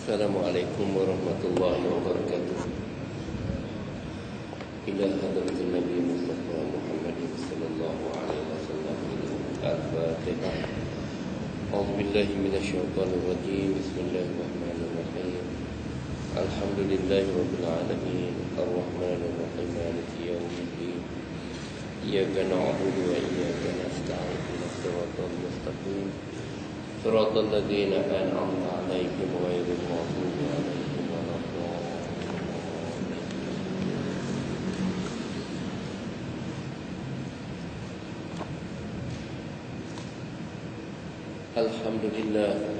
Assalamualaikum warahmatullahi wabarakatuh. Ila hadratin Nabi Mustafa Muhammadin sallallahu alaihi wasallam. Al-Fatihah. A'udzu billahi minasyaitonir rajim. Bismillahirrahmanirrahim. Alhamdulillahi rabbil alamin. Arrahmanir rahim. Maliki yaumiddin. Iyyaka na'budu wa iyyaka nasta'in. Ihdinas siratal mustaqim. صراط الذين أنعمت عليهم غير المغضوب عليهم ولا الضالين.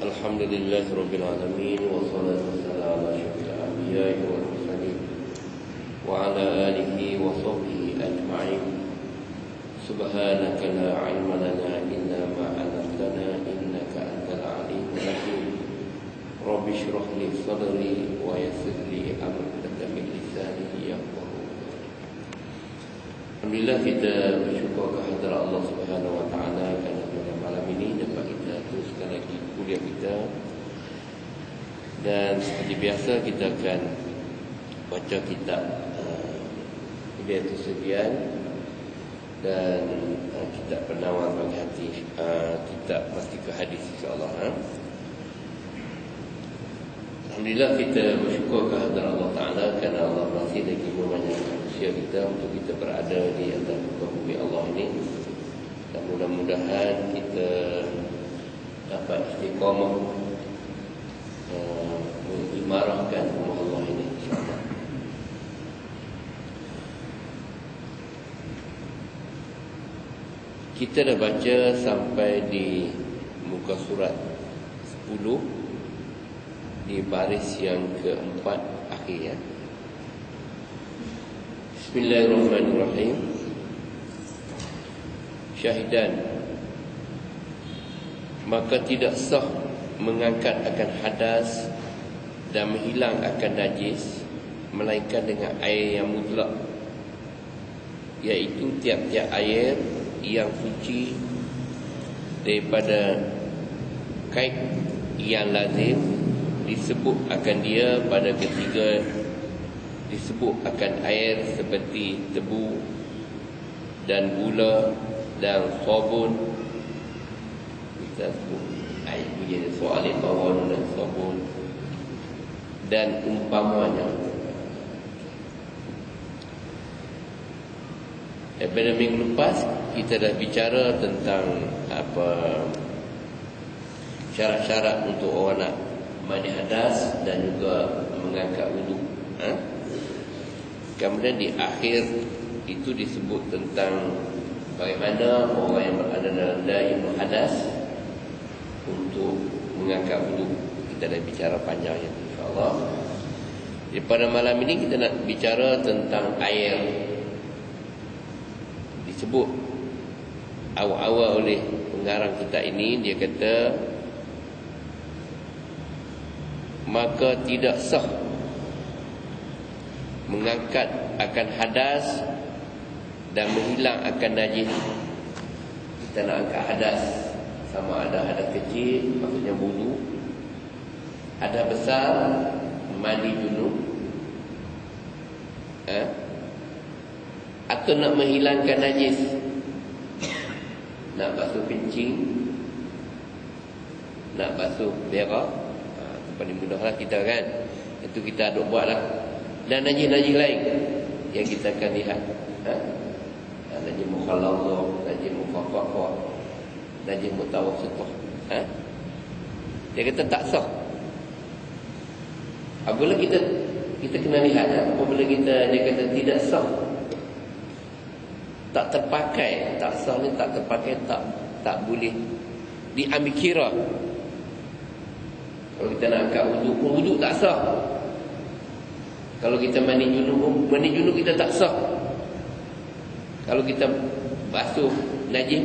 الحمد لله رب العالمين والصلاة والسلام على أشرف الأنبياء والمرسلين وعلى آله وصحبه أجمعين. سبحانك لا علم لنا إلا ما علمتنا إنك أنت العليم الحكيم. رب اشرح لي صدري ويسر لي أمري من لساني يفقهوا قولي. Alhamdulillah, kita bersyukur kehadirat Allah Subhanahu wa taala kerana pada malam ini dapat kita teruskan lagi kuliah kita. Dan seperti biasa kita akan baca kitab Hidayatus Sufyan dan kitab Penawar Bagi Hati, kitab Mastika Hadis, insyaAllah. Alhamdulillah, kita bersyukur kehadirat Allah Ta'ala kerana Allah masih lagi membanyak usia kita untuk kita berada di atas muka bumi Allah ini. Dan mudah-mudahan kita dapat istiqamah mengimarahkan rumah Allah ini, insyaAllah. Kita dah baca sampai di muka surat 10 di baris yang keempat akhir, ya. Bismillahirrahmanirrahim. Syahidan, maka tidak sah mengangkat akan hadas dan menghilang akan najis melainkan dengan air yang mutlak, iaitu tiap-tiap air yang suci daripada kaid yang lazim disebut akan dia pada ketiga disebut akan air seperti tebu dan gula dan sabun. Kita sebut air punya soal bawang dan sabun dan umpamanya. Pada minggu lepas kita dah bicara tentang syarat-syarat untuk orang nak mandi hadas dan juga mengangkat wudu. Kemudian di akhir itu disebut tentang bagaimana orang yang berada dalam daim hadas untuk mengangkat wudu. Kita dah bicara panjang, insya-Allah. Jadi pada malam ini kita nak bicara tentang air. Disebut awal-awal oleh pengarang kita ini, dia kata maka tidak sah mengangkat akan hadas dan menghilang akan najis. Kita nak angkat hadas, sama ada hadas kecil, maksudnya wudu, hadas besar, mandi junub, atau nak menghilangkan najis, nak basuh kencing, nak basuh berak, paling mudahlah kita kan. Itu kita aduk buatlah. Dan najis-najis lain yang kita akan lihat, najis mukhalladhah, najis mukhafafah, najis mutawassithah. Dia kata tak sah. Apabila kita kena lihat, apabila dia kata tidak sah, tak terpakai, tak sah ni tak terpakai, tak boleh diambil kira. Kalau kita nak angkat wudu tak sah. Kalau kita mandi junub kita tak sah. Kalau kita basuh najis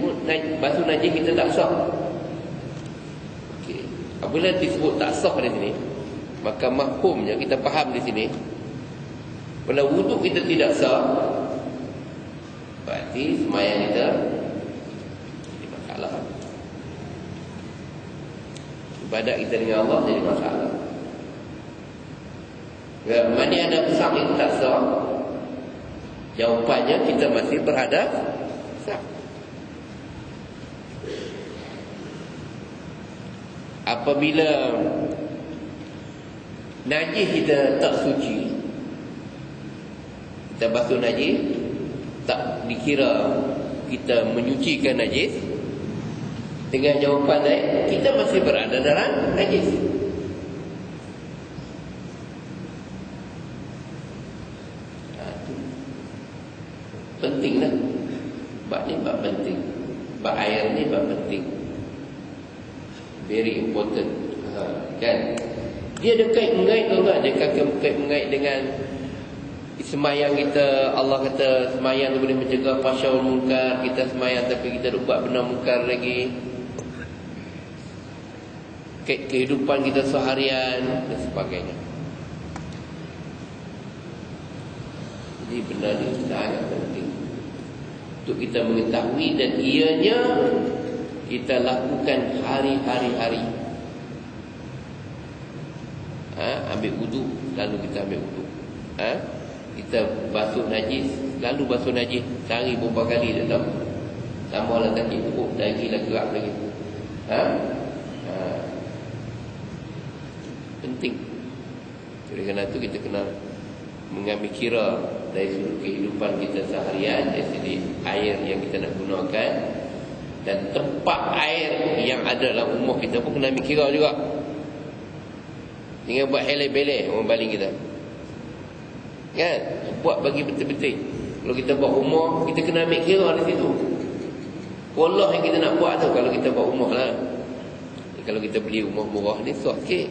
kita tak sah. Okey. Apabila disebut tak sah di sini, maka mafhumnya kita faham di sini. Bila wudu kita tidak sah, berarti sembahyang kita jadi masalah. Ibadat kita dengan Allah jadi masalah. Mandi hadap sah itu tak sah. Jawapannya kita masih berhadap sah. Apabila najis kita tak suci, kita basuh najis, tak dikira kita menyucikan najis. Dengan jawapan lain, kita masih berada dalam najis. Penting lah. Bab ni bab penting. Bab air ni bab penting. Very important. Kan? Dia ada kait-mengait tuan-tuan. Dia kait-mengait dengan semayang kita. Allah kata semayang tu boleh mencegah fahsyaul munkar. Kita semayang tapi kita buat benda munkar lagi. Kehidupan kita seharian dan sebagainya. Jadi benda ni sangat penting untuk kita mengetahui, dan ianya kita lakukan hari-hari. Ambil wudu, lalu kita ambil wudu. Kita basuh najis, lalu basuh najis. Sehari berapa kali dah tahu. Tambah lah kaki pupuk, lagi lah gerak lagi. Penting. Oleh kerana itu kita kena mengambil kira dari sudut kehidupan kita seharian, dari segi air yang kita nak gunakan, dan tempat air yang ada dalam rumah kita pun kena ambil kira juga. Jangan buat heleh-beleh orang baling kita, kan? Buat bagi betul-betul. Kalau kita buat rumah, kita kena ambil kira di situ. Polah yang kita nak buat tu, kalau kita buat rumah lah. Kalau kita beli rumah murah ni, susah sikit.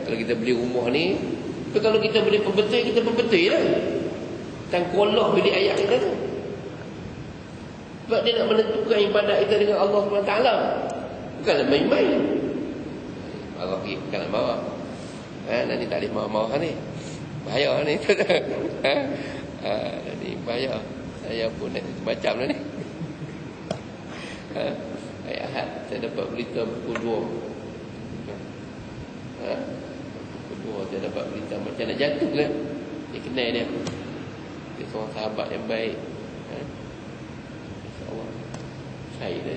Kalau kita beli rumah ni, tapi kalau kita boleh perbetul, kita perbetul lah. Tangkolah bilik ayat kita tu. Sebab dia nak menentukan ibadat kita dengan Allah SWT. Bukanlah main-main. Allah pergi, bukan nak marah. Nanti tak boleh marah-marah ni. Bahaya ni. Ni bahaya. Saya pun macam lah ni. Hari Ahad saya dapat berita pukul 2. Saya dapat berita macam nak jatuh kan. Dia kenal dia. Dia seorang sahabat yang baik. InsyaAllah. Syahid dah.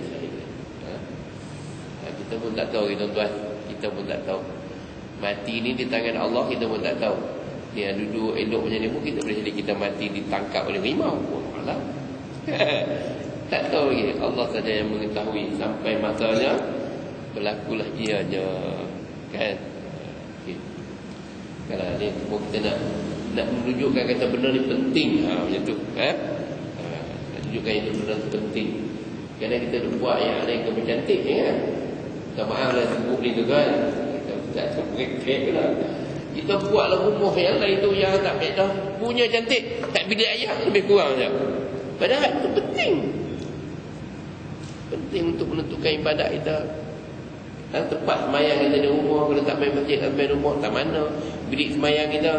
Kita pun tak tahu tuan-tuan. Kita pun tak tahu. Mati ni di tangan Allah, kita pun tak tahu. Ni yang duduk elok macam ni pun kita boleh jadi kita mati ditangkap oleh rimau. Allah. Tak tahu lagi. Allah saja yang mengetahui. Sampai masanya berlakulah ianya. Kan? Kalau ni semua kita nak menunjukkan kata benda ni penting, macam tu, nak tunjukkan itu benda penting. Kerana kita buat yang ada yang cantik ni kan. Minta maaf lah sebut ni tu kan. Kita tak sebut lah. Kita buatlah rumah yang lain tu yang tak beda, punya cantik, tak bilik ayah lebih kurang je. Padahal itu penting. Penting untuk menentukan ibadat kita. Dan tempat semayang kita di rumah, kalau tak main masjid, tak main rumah, tak mana bilik semayang kita.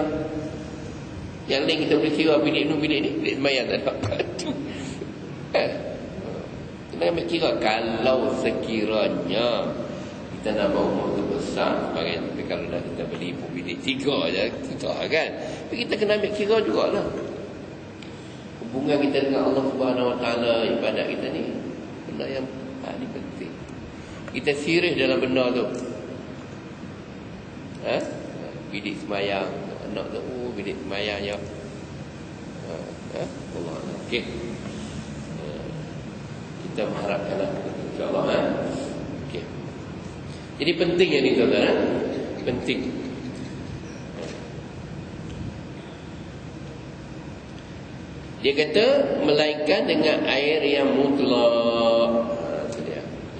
Yang lain kita boleh kira bilik ni, bilik semayang tak ada. Kita ambil kira kalau sekiranya kita nak bawa rumah tu besar sebagainya. Tapi kalau dah kita beli pun bilik 3 je, susah kan. Tapi kita kena ambil kira jugalah hubungan kita dengan Allah Subhanahu Wa Taala, ibadat kita ni benda yang paling penting. Kita serius dalam benda tu. Bilik semayang anak tu, bilik semayang je. Allah. Okey. Kita mengharapkanlah insya-Allah. Okey. Jadi penting yang ni tuan-tuan. Penting. Dia kata melainkan dengan air yang mutlak.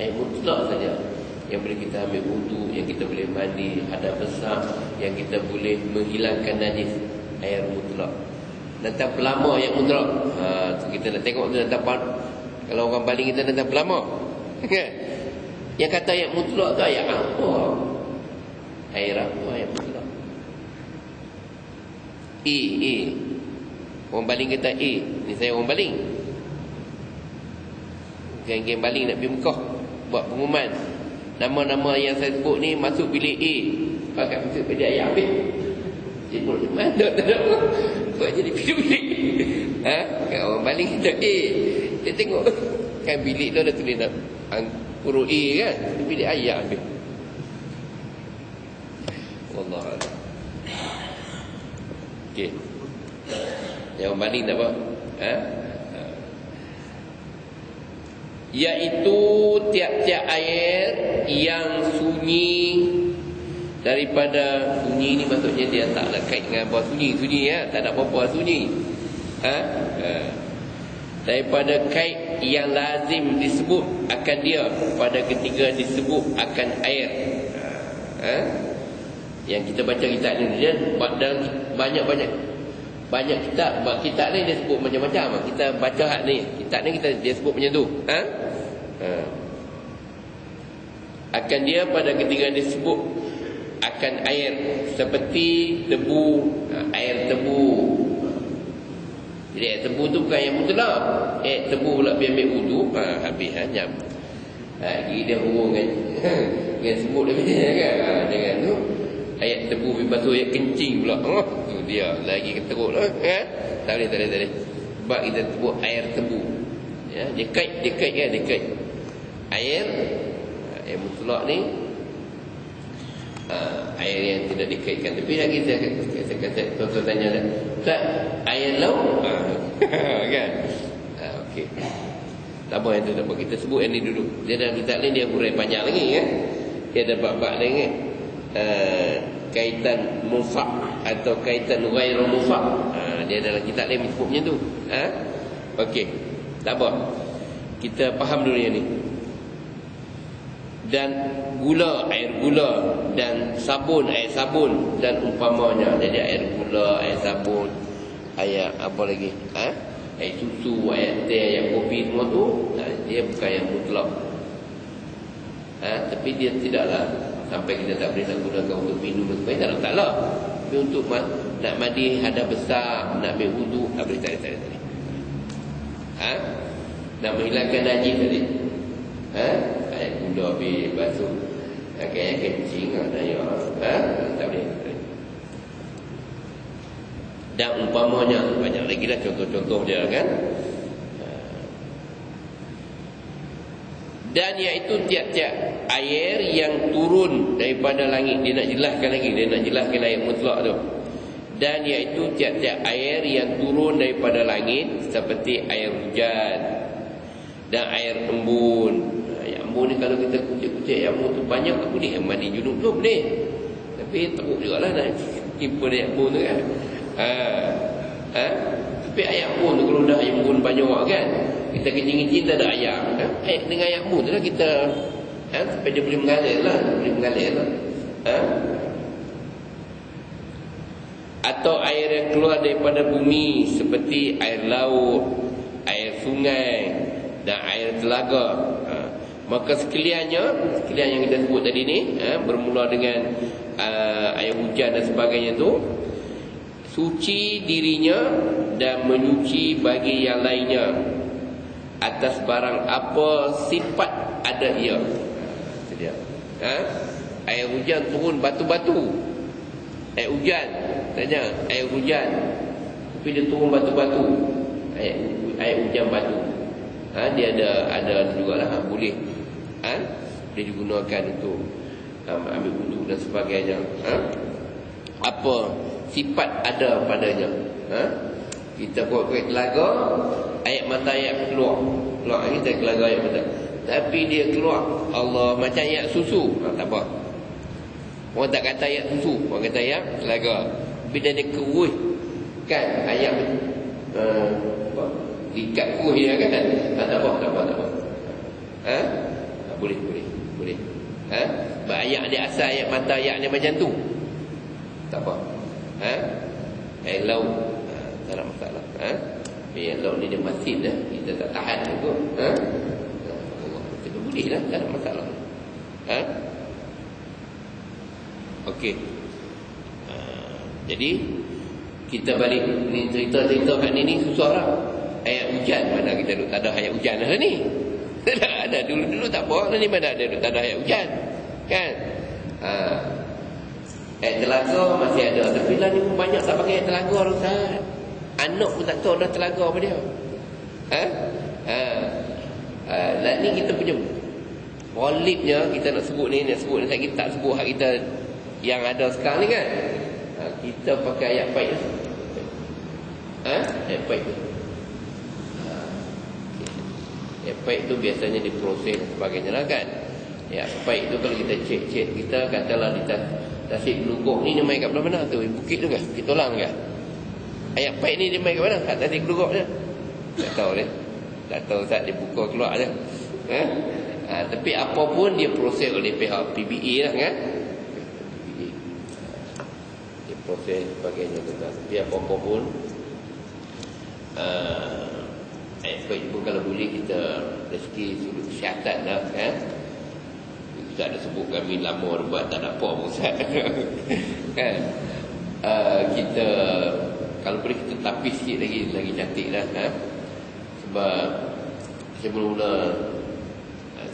Air mutlak saja yang boleh kita ambil wudu, yang kita boleh mandi hadap besar, yang kita boleh menghilangkan najis. Air mutlak. Datang pelama yang mutlak. Kita nak tengok tu datang kalau orang baling kita datang pelama. Yang kata ayat mutlak tu ayat apa? Air apa ayat mutlak? Orang baling kata ni saya orang baling. Geng-geng baling nak pergi Mekah buat pengumuman, nama-nama yang saya sebut ni masuk bilik A, pakai masuk bilik ayat habis. Timbul di mana? Tak ada apa. Buat jadi bilik. Kan orang baling kita dia tengok kan bilik tu ada tulis huruf A kan. Bilik ayah habis. Wallahualam. Okey. Yang orang baling tak apa? Iaitu tiap-tiap air yang sunyi daripada sunyi ni maksudnya dia tak nak kait dengan apa sunyi tak ada apa-apa sunyi. Daripada kait yang lazim disebut akan dia pada ketika disebut akan air. Yang kita baca kitab ni dia dalam banyak kitab ni dia sebut macam-macam. Kita baca hak ni, kitab ni dia sebut macam tu. Akan dia pada ketika disebut akan air seperti debu, air tebu. Jadi air tebu tu bukan yang mutlak. Air tebu pula biar ambil wudu, habis nyam. Gigi dia hurung kan. Dengan sebut dia kan. Dengan tu ayat tebu lepas tu ayat kencing pula. Tu dia lagi keteruk lah kan. Tak boleh. Sebab kita sebut air tebu. Ya, dia kait kan, dia kait. Air mutlak ni air yang tidak dikaitkan. Tapi lagi saya kata tuan-tuan tanya tak air laut kan. Okey. Tak apa yang tu tak apa. Kita sebut yang ni dulu. Dia dalam kitab ni dia hurai panjang lagi kan. Dia ada bab-bab lain kan. Kaitan mufak atau kaitan ghairu mufak. Dia dalam kitab lain sebut macam tu. Okey. Tak apa. Kita faham dulu yang ni. Dan gula, air gula, dan sabun, air sabun dan umpamanya. Jadi air gula, air sabun, air apa lagi? Air susu, air teh, air kopi semua tu dia bukan yang mutlak. Tapi dia tidaklah sampai kita tak boleh nak gunakan untuk minum dan sebagainya, tak ada masalah. Tapi untuk nak mandi hadas besar, nak ambil wudu, tak boleh, tak boleh. Nak menghilangkan najis tadi. Air gula habis basuh kayak kencing tak boleh. Dan umpamanya banyak lagi lah contoh-contoh dia kan. Dan iaitu tiap-tiap air yang turun daripada langit. Dia nak jelaskan lagi, dia nak jelaskan air mutlak tu. Dan iaitu tiap-tiap air yang turun daripada langit seperti air hujan dan air embun. Air embun ni kalau kita kucek-kucek air embun tu banyak tak boleh. Mandi junub tu boleh. Tapi teruk jugalah nak jumpa air embun tu kan. Tapi air embun tu kalau dah air embun banyak kan, kita kencing-kencing tak ada air. Dengan air embun tu lah kita sampai dia boleh mengalir lah. Atau air yang keluar daripada bumi seperti air laut, air sungai dan air telaga. Maka sekalian yang kita sebut tadi ni bermula dengan air hujan dan sebagainya tu, suci dirinya dan menyuci bagi yang lainnya atas barang apa sifat ada ia. Itu dia. Air hujan turun batu-batu. Air hujan, tanya air hujan, tapi dia turun batu-batu. Air hujan batu. Dia ada jugalah boleh. Dia digunakan untuk ambil wudu dan sebagainya. Apa sifat ada padanya. Kita buat telaga, air mata air keluar kita telaga air mata. Tapi dia keluar Allah macam air susu. Tak apa. Orang tak kata air susu, orang kata air telaga. Bila dia keruh kan air ikat keruh dia kan. Tak apa. Boleh. Air dia asal air mata air dia macam tu. Tak apa. Air laut tak ada masalah. Air laut ni dia masin dah. Kita tak tahan juga. Kita boleh lah, tak ada masalah. Okey. Jadi kita balik ni cerita-cerita kat ni susah lah. Ayat hujan mana kita duduk tak ada ayat hujan lah ni. Tak ada dulu tak apa ni mana ada duduk tak ada ayat hujan. Kan? Air telaga masih ada. Tapi lah ni pun banyak tak pakai air telaga dah Ustaz. Anak pun tak tahu dah telaga apa dia. Lah ni kita punya polipnya kita nak sebut ni kita tak sebut hak kita yang ada sekarang ni kan. Kita pakai ayat baik. Ayat baik tu. Ayat baik tu biasanya diproses dan sebagainya lah kan. Ayat baik tu kalau kita cek kita katalah di Tasik Gelugok ni dia main kat mana tu? Bukit tu kan? Bukit Tolang kan? Ayat baik ni dia main kat mana? Kat Tasik Gelugok je. Tak tahu dia. Tak tahu Ustaz dia buka keluar je. Tapi apa pun dia proses oleh pihak PBA lah kan. PBA. Dia proses sebagainya tu kan. Tapi apa-apa pun baik pun kalau boleh kita rezeki sudut kesihatan lah kan. Kita ada sebut kami lama buat tak ada apa pun Ustaz. Kan. Kita kalau boleh kita tapis sikit lagi cantik lah kan. Sebab saya mula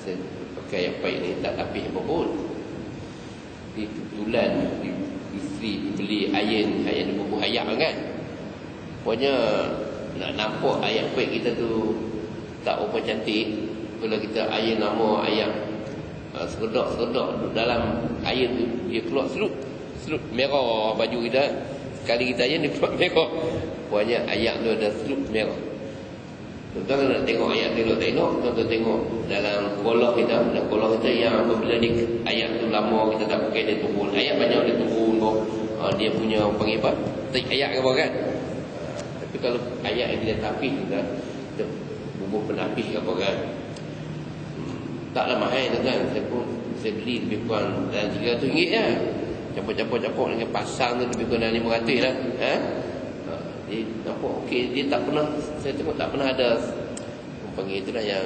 saya pakai yang baik ni tak tapis apa pun. Di kebetulan isteri beli iron bubuh ayak kan. Pokoknya nak nampak ayak baik kita tu tak apa cantik. Kalau kita iron lama ayak seredak dalam air tu dia keluar selup merah baju kita. Sekali kita iron dia keluar merah. Pokoknya ayak tu ada selup merah. Tuan-tuan nak tengok ayat tengok, tuan-tuan tengok dalam kolor kita, yang apabila ayat tu lama kita tak pakai dia turun. Ayat banyak dia turun dia punya panggil apa? Ayat ke apa kan? Tapi kalau ayat yang kita tapis kita bubuh penapis ke apa kan? Taklah mahal tuan-tuan. Saya beli lebih kurang dalam RM300 je. Campur dengan pasang tu lebih kurang dalam RM500 lah. Dia nampak okey, dia tak pernah, saya tengok tak pernah ada panggil itulah yang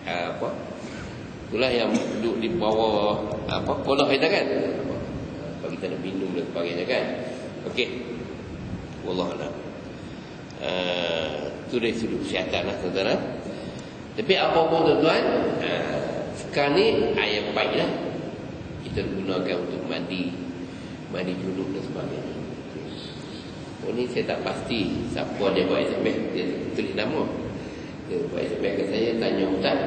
apa itulah yang duduk di bawah kolah kita kan, bagi kita nak minum dan sebagainya kan. Okey, wallahualam. Itu dari sudut kesihatan lah tuan-tuan. Tapi apa pun tuan-tuan, sekarang ni air baik lah kita gunakan untuk mandi junub dan sebagainya. Ini saya tak pasti siapa dia buat SMS, dia tulis nama. Dia buat SMS ke saya, tanya Ustaz.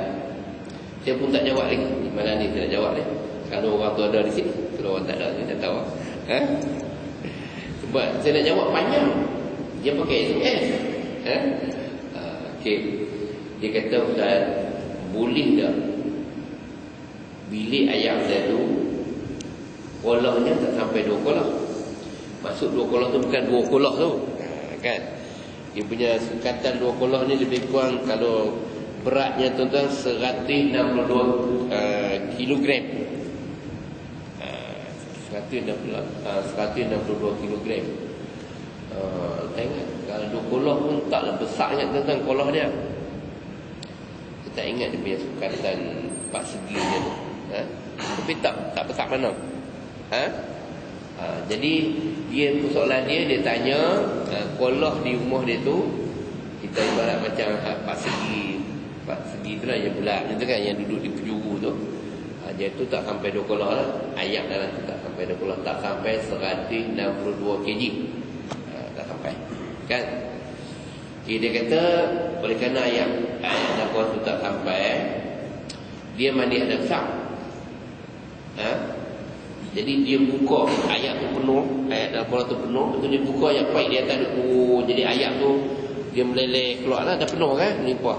Saya pun tak jawab lagi. Di mana ni saya nak jawab ni? Kalau orang tu ada di sini, kalau orang tak ada, saya tak tahu. Sebab saya nak jawab panjang. Dia pakai SMS. Okey. Dia kata Ustaz, boleh tak bilik ayam saya tu kolahnya tak sampai 2 kolah? Maksud 2 kolah tu bukan 2 kolah tu kan. Dia punya sukatan 2 kolah ni lebih kurang kalau beratnya tuan-tuan 162 kilogram. 162 kilogram. Tengok kalau 2 kolah pun taklah besar sangat tuan-tuan kolah dia. Kita ingat dia punya sukatan 4 segi dia tu. Tapi tak besar mana. Jadi dia persoalan dia tanya kolah di rumah dia tu kita ibarat macam 4 segi tu lah yang bulat tu kan, yang duduk di penjuru tu. Dia tu tak sampai 2 kolah lah. Ayam dalam tu tak sampai 2 kolah, tak sampai 162 kg. Tak sampai kan. Okay, dia kata oleh kerana ayam dalam kolah tu tak sampai, dia mandi ada besar. Jadi dia buka ayat tu penuh, ayat dalam kolah tu penuh, lepas tu dia buka ayat baik dia atas tu. Jadi ayat tu dia meleleh keluar lah, dah penuh kan. Ni puas.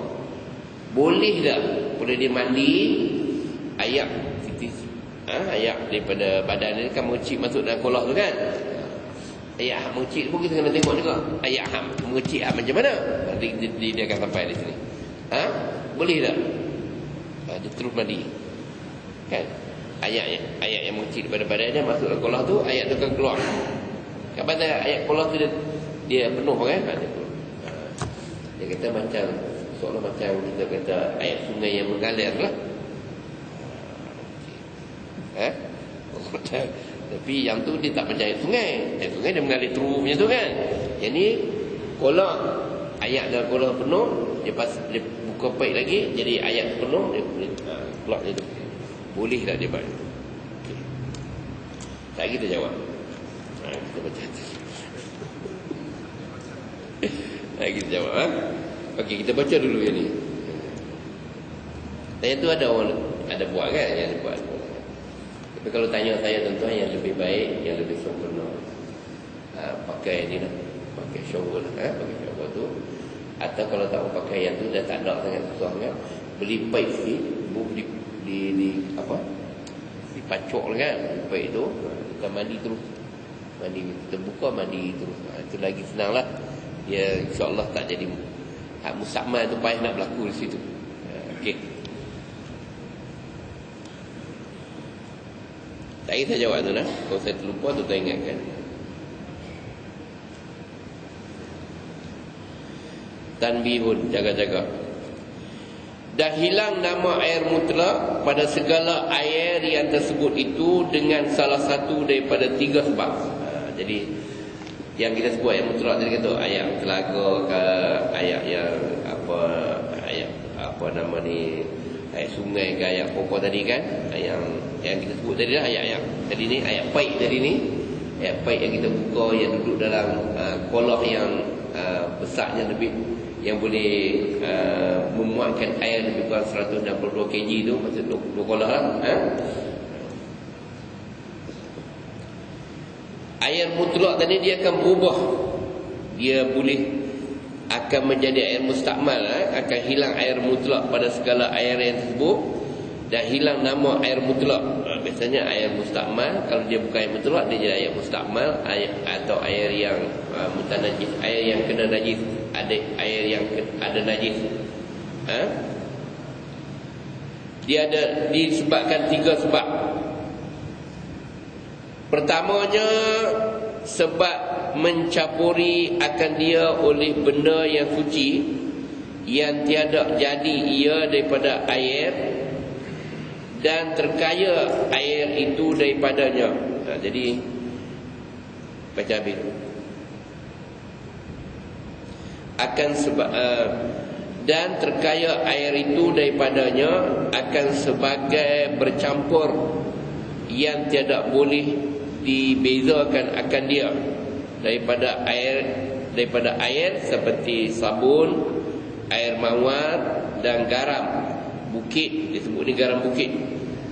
Boleh tak? Boleh dia mandi ayat titis, ayat daripada badan dia kan mengecik masuk dalam kolah tu kan. Ayat hak mengecik pun kita kena tengok juga. Ayat hak mengecik macam mana? Dia akan sampai di sini. Boleh tak? Dia terus mandi. Kan? Ayat yang mengecil daripada badannya masuk dalam kolah tu, ayat tu akan keluar. Kapan ayat kolah tu dia penuh kan? Dia kata macam seolah macam kita kata ayat sungai yang mengalir lah. Tapi yang tu dia tak macam ayat sungai. Ayat sungai dia mengalir terus macam tu kan. Yang ni kolah, ayat dalam kolah penuh, dia buka paip lagi, jadi ayat penuh dia keluar dia tu. Boleh tak dia buat? Okay. Tak kita jawab. Kita baca. Kita jawab. Okey, kita baca dulu yang ni. Saya tu ada orang ada buat kan, yang buat. Tapi kalau tanya saya tuan-tuan, yang lebih baik, yang lebih sempurna, pakai ni lah, pakai shower, pakai shower tu. Atau kalau tak pakai yang tu dah tak ada sangat susah kan, beli pipe sikit, di apa? Dipacok kan, pipe tu, kita mandi terus. Kita buka mandi terus. Itu lagi senang lah. Ya, insya-Allah tak jadi hak musakmal tu payah nak berlaku di situ. Okey. Tak saya jawab tu lah. Kalau saya terlupa tu tak ingatkan. Tanbihun, jaga-jaga. Dah hilang nama air mutlak pada segala air yang tersebut itu dengan salah satu daripada 3 sebab. Jadi yang kita sebut air mutlak tadi kata air telaga ke, air yang apa nama ni, air sungai ke, air pokok tadi kan, yang kita sebut tadi lah, air tadi ni, air paip tadi ni, air paip yang kita buka, yang duduk dalam kolah yang besarnya lebih, yang boleh memuatkan air lebih kurang 162 kg tu, maksud 2 kolah lah. Air mutlak tadi dia akan berubah. Dia akan menjadi air mustakmal, akan hilang air mutlak pada segala air yang tersebut dan hilang nama air mutlak. Biasanya air mustakmal, kalau dia bukan air mutlak, dia jadi air mustakmal, atau air yang mutanajis, air yang kena najis, ada air yang ada najis. Dia ada disebabkan 3 sebab. Pertamanya, sebab mencampuri akan dia oleh benda yang suci yang tiada jadi ia daripada air dan terkaya air itu daripadanya. Jadi baca habis. Akan sebab dan terkaya air itu daripadanya akan sebagai bercampur yang tiada boleh dibezakan akan dia daripada air seperti sabun, air mawar dan garam bukit, disebut ni garam bukit,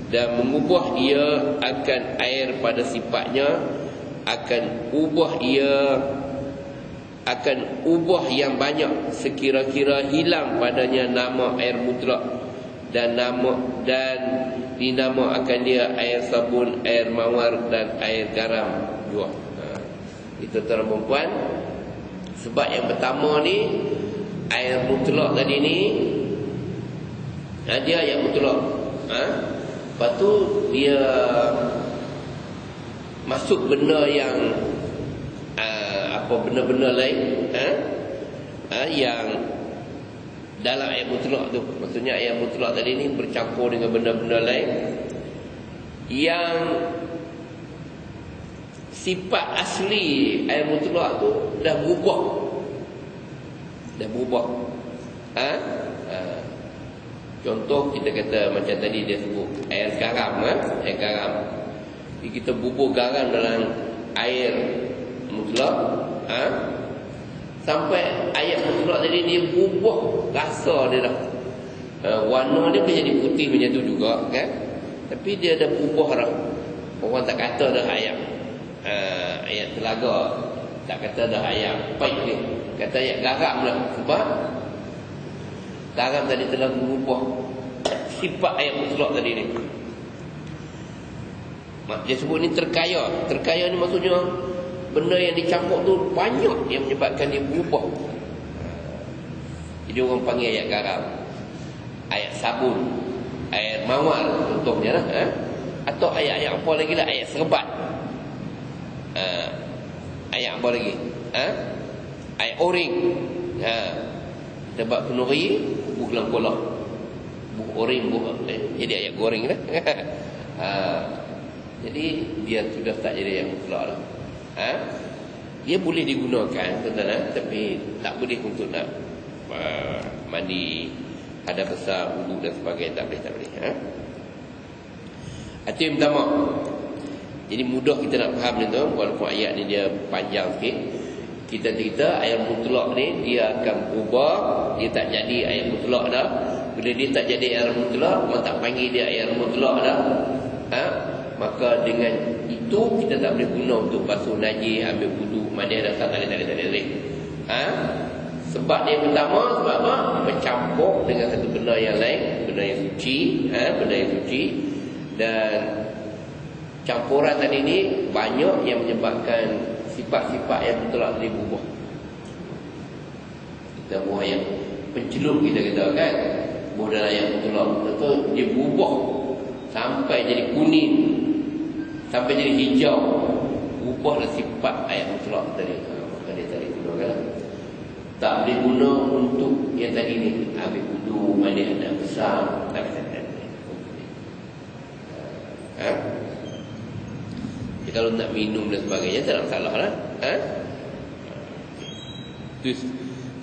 dan mengubah ia akan air pada sifatnya, akan ubah yang banyak sekira-kira hilang padanya nama air mutlak dan dinama akan dia air sabun, air mawar dan air garam juga. Itu tuan perempuan. Sebab yang pertama ni, air mutlak tadi ni, dia air mutlak. Lepas tu dia masuk benda yang benda-benda lain yang dalam air mutlak tu. Maksudnya air mutlak tadi ni bercampur dengan benda-benda lain yang sifat asli air mutlak tu dah berubah. Contoh kita kata macam tadi dia sebut air garam, air garam. Jadi kita bubuh garam dalam air mutlak, sampai air mutlak tadi dia berubah rasa dia dah. Warna dia boleh jadi putih macam tu juga kan. Tapi dia dah berubah dah. Orang tak kata dah air telaga, tak kata dah air paip ni, kata air garam lah. Sebab garam tadi telah berubah sifat air mutlak tadi ni. Dia sebut ni terkaya. Terkaya ni maksudnya benda yang dicampur tu banyak yang menyebabkan dia berubah. Jadi orang panggil air garam, air sabun, air mawar contohnya lah, atau air apa lagi lah, air serbat, air apa lagi, air oring. Kita buat kenuri, bubuh dalam kolak, bubuh oring, jadi air goreng lah. Jadi dia sudah tak jadi air mutlak lah. Dia boleh digunakan tuan-tuan, tapi tak boleh untuk nak mandi hadas besar, wudu dan sebagainya, tak boleh. Itu yang pertama. Jadi mudah kita nak faham ni tuan, walaupun ayat ni dia panjang sikit. Kita cerita ayat mutlak ni dia akan berubah, dia tak jadi ayat mutlak dah. Bila dia tak jadi ayat mutlak, orang tak panggil dia ayat mutlak dah. Maka dengan itu kita tak boleh guna untuk basuh najis, ambil wudu, mandi dan tak boleh. Sebab dia pertama, sebab apa? Bercampur dengan satu benda yang lain, benda yang suci, benda yang suci. Dan campuran tadi ni banyak yang menyebabkan sifat-sifat yang mutlak tadi berubah. Kita buah yang pencelup kita kata kan, buah dalam yang mutlak tu dia berubah sampai jadi kuning, sampai jadi hijau, ubahlah sifat ayat mutlak tadi. Maka dia tadi gunakan, tak boleh guna untuk yang tadi ni, ambil wudu, mandi anak besar, tak boleh. Kalau nak minum dan sebagainya tak ada masalah lah.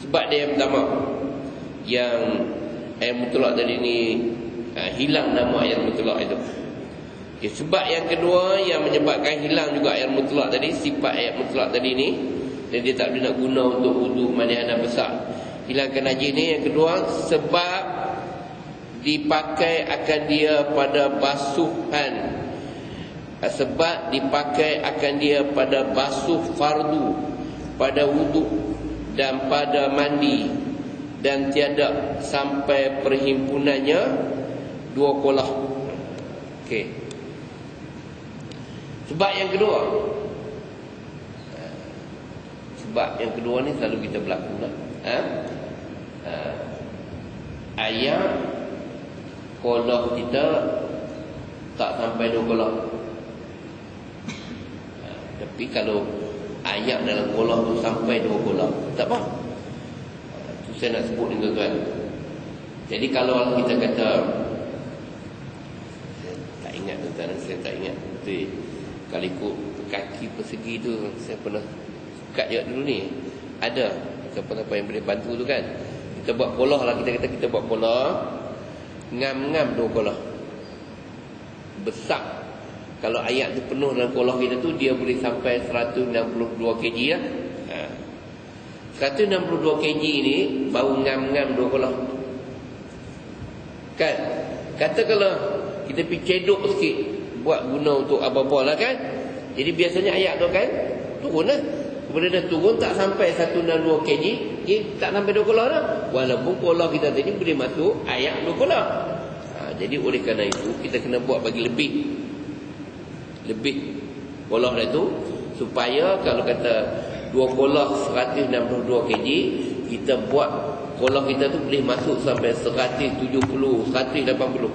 Sebab dia yang pertama, yang ayat mutlak tadi ni hilang nama ayat mutlak itu. Sebab yang kedua yang menyebabkan hilang juga ayat mutlak tadi, sifat ayat mutlak tadi ni, dan dia tak boleh nak guna untuk wudu, mandi anak besar, hilangkan najis ni. Yang kedua, sebab dipakai akan dia pada basuhan, sebab dipakai akan dia pada basuh fardu, pada wudu dan pada mandi, dan tiada sampai perhimpunannya dua kolah. Okey. Sebab yang kedua, sebab yang kedua ni selalu kita berlaku lah. Ayat kolah kita tak sampai dua kolah. Tapi kalau ayat dalam kolah tu sampai 2 kolah, tak apa. Itu saya nak sebut dengan tuan. Jadi kalau kita kata, saya tak ingat tuan, saya tak ingat betul. Kalau ikut kaki persegi tu, saya pernah kat je dulu ni. Ada siapa-siapa yang boleh bantu tu kan. Kita buat kolah lah, kita kata kita buat kolah, ngam-ngam 2 kolah besar. Kalau ayat tu penuh dalam kolah kita tu, dia boleh sampai 162 kg lah. 162 kg ni baru ngam-ngam 2 kolah. Kan? Kata kalau kita pergi cedok sikit, buat guna untuk apa-apa lah kan. Jadi biasanya ayat tu kan turun lah. Kemudian dah turun tak sampai 162 kg, tak sampai 2 kolah lah. Walaupun kolah kita tadi boleh masuk ayat 2 kolah. Jadi oleh kerana itu kita kena buat bagi lebih kolah dah tu, supaya kalau kata 2 kolah 162 kg, kita buat kolah kita tu boleh masuk sampai 170, 180.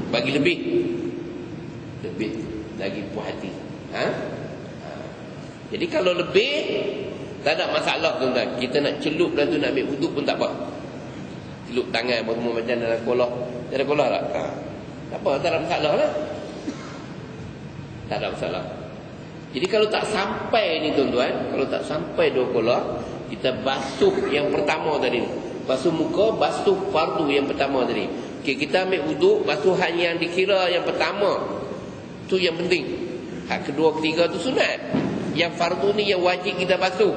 Bagi lebih lagi puas hati. Jadi kalau lebih tak ada masalah tuan-tuan. Kita nak celup dan tu nak ambil wudu pun tak apa. Celup tangan apa semua macam dalam kolah. Ada kolah tak? Tak apa, tak ada masalah lah. Tak ada masalah. Jadi kalau tak sampai ni tuan-tuan, kalau tak sampai 2 kolah, kita basuh yang pertama tadi. Basuh muka, basuh fardu yang pertama tadi. Okay, kita ambil wuduk, basuhan yang dikira yang pertama tu yang penting. Hak kedua, ketiga tu sunat. Yang fardu ni yang wajib kita basuh.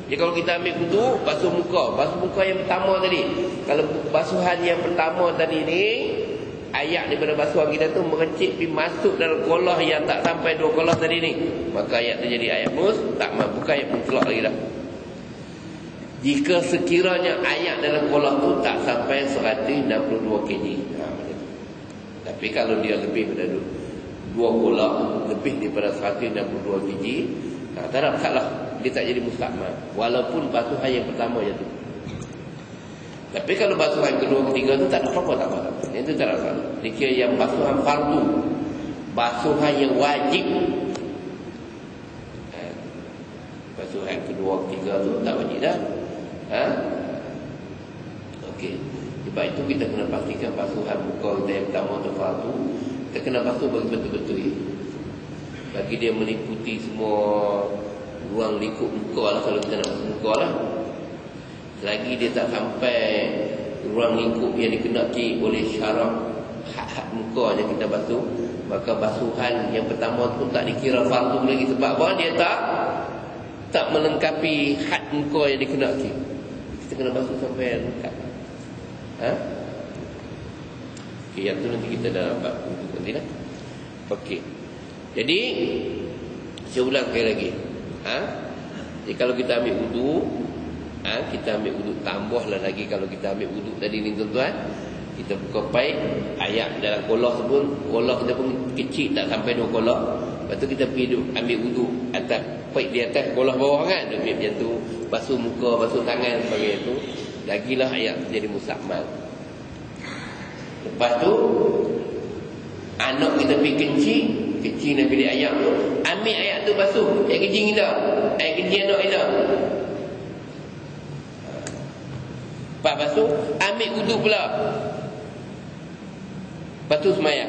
Jadi kalau kita ambil wuduk, basuh muka yang pertama tadi. Kalau basuhan yang pertama tadi ni, ayat daripada basuhan kita tu merecik pergi masuk dalam kolah yang tak sampai 2 kolah tadi ni, maka ayat tu jadi ayat bukan ayat mutlak lagi dah. Jika sekiranya ayat dalam kolah tu tak sampai 162 kg. Tapi kalau dia lebih daripada 2 kolah, lebih daripada 162 kg, tak ada masalah. Dia tak jadi mustakmal, walaupun basuhan yang pertama je tu. Tapi kalau basuhan kedua, ketiga tu tak ada apa-apa, tak apa. Itu tak ada masalah. Dikira yang basuhan fardu, basuhan yang wajib. Basuhan kedua, ketiga tu tak wajib dah. Okey. Sebab itu kita kena pastikan basuhan muka kita yang pertama tu fardu, kita kena basuh bagi betul-betul. Bagi dia meliputi semua ruang lingkup muka lah, kalau kita nak basuh muka lah. Selagi dia tak sampai ruang lingkup yang dikenaki oleh syarak hak-hak muka je kita basuh, maka basuhan yang pertama tu tak dikira fardu lagi. Sebab apa? Dia tak melengkapi had muka yang dikenaki. Kita kena basuh sampai lengkap. Okey, yang tu nanti kita dah dapat nanti lah. Okey. Jadi saya ulang sekali lagi. Jadi kalau kita ambil wudu, kita ambil wudu, tambahlah lagi kalau kita ambil wudu tadi ni tuan-tuan, kita buka paip, ayak dalam kolah pun, kolah kita pun kecil tak sampai 2 kolah. Lepas tu kita pergi ambil wudu atas paip di atas, kolah bawah kan, dia ambil macam tu, basuh muka, basuh tangan sebagainya tu, lagilah ayak jadi mustakmal. Lepas tu anak kita pergi kecil nak pilih ayak tu, ambil ayak tu basuh air kencing kita, air kencing anak kita. Lepas basuh, ambil wudu pula, lepas tu semayang.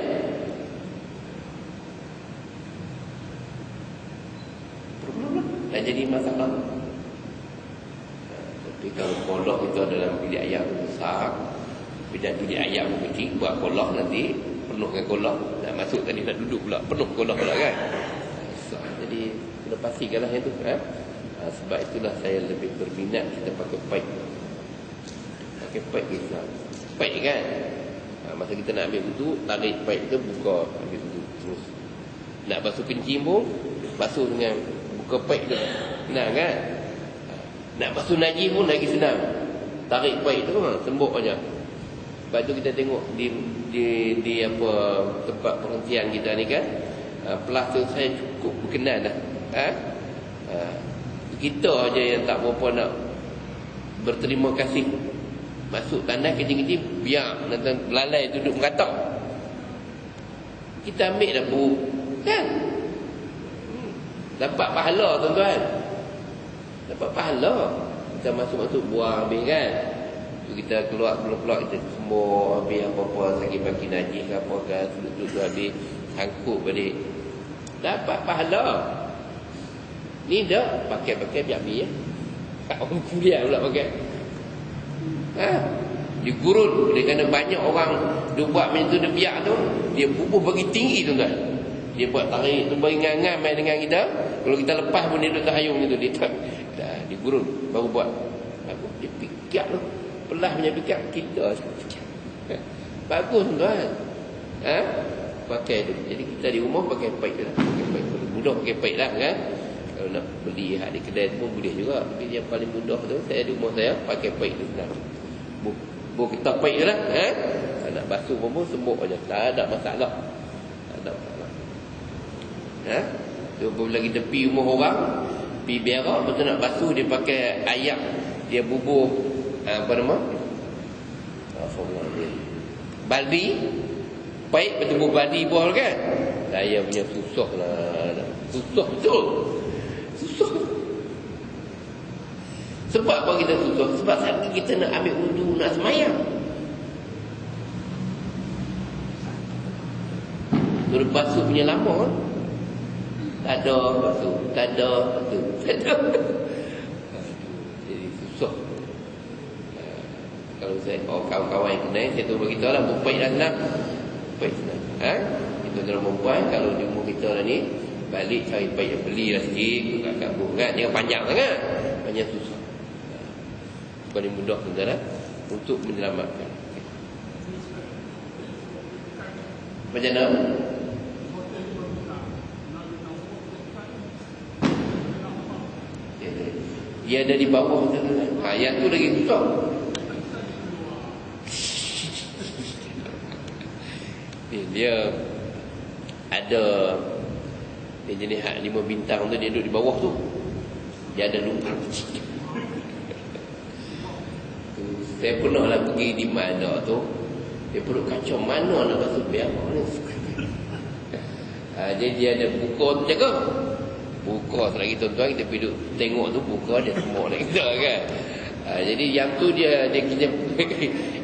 Tak jadi masalah. Tapi kalau kolok itu adalah bilik ayak besar, bila bilik ayak kecil, buat kolok nanti penuh dengan kolok. Nak masuk tadi nak duduk pula, penuh kolok pula kan. Jadi kena pastikanlah yang tu. Sebab itulah saya lebih berminat kita pakai pipe. Pakai pipe kita. Pipe kan. Masa kita nak ambil wudu, tarik pipe tu, buka, ambil wudu terus. Nak basuh kencing pun basuh dengan buka pipe tu. Senang kan? Nak basuh najis pun lagi senang. Tarik pipe tu sembuk aja. Lepas tu kita tengok di apa tempat penghentian kita ni kan, pelas tu saya cukup berkenan dah. Kita aja yang tak berapa nak berterima kasih. Masuk tandas kecil-kecil, biar nanti lalai duduk meratak. Kita ambil dah bu, kan? Dapat pahala tuan-tuan. Dapat pahala. Kita masuk-masuk buang habis kan. Kita keluar kita semua habis apa-apa, sakit baki najis ke apa ke, duduk habis sangkut balik. Dapat pahala. Ni dah pakai biar ya. Tak orang kuliah pula pakai. Digurun. Dia kena banyak orang dia buat macam tu, dia biar tu, dia bubuh bagi tinggi tuan-tuan. Dia buat tarik tu bagi ngangan main dengan kita. Kalau kita lepas pun dia duduk terhayung gitu. Dia tak digurun baru buat. Dia pikir tu. Pelah punya pikir kita. Bagus tuan. Pakai tu. Jadi kita di rumah pakai pipe lah. Pakai pipe. Mudah pakai pipe lah kan. Kalau nak beli di kedai tu pun boleh juga. Tapi yang paling mudah tu, saya di rumah saya pakai pipe tu senang. Kita pipe je lah. Nak basuh pun sembuk aja. Tak ada masalah. Tu bila kita pergi rumah orang, pergi berak, betul nak basuh, dia pakai ayak, dia bubuh apa nama? Baldi, paip bertemu baldi bawah kan? Saya punya susah lah. Susah betul. Susah. Sebab apa kita susah? Sebab saat kita nak ambil wudu, nak semayang. Suruh basuh punya lama. Tak ada basuh. Jadi susah. Kalau saya kawan-kawan yang kenal, saya tu beritahu lah, bupaik dah senang. Bupaik senang. Itu dalam perempuan, kalau di rumah kita lah ni, balik cari paik yang beli lah sikit, kat kampung kan, jangan panjang sangat. Panjang susah. Paling mudah tuan-tuan untuk menyelamatkan. Macam mana? Dia ada di bawah tuan-tuan. Yang tu lagi susah. Dia ada dia jenis hak 5 bintang tu, dia duduk di bawah tu. Dia ada lubang kecil. Saya pernah lah pergi di mana tu, dia perlu kacau mana nak basuh biar ni. Jadi dia ada buka tu jaga. Buka selagi tuan-tuan kita pergi duduk tengok tu, buka dia semua nak kita kan. Jadi yang tu dia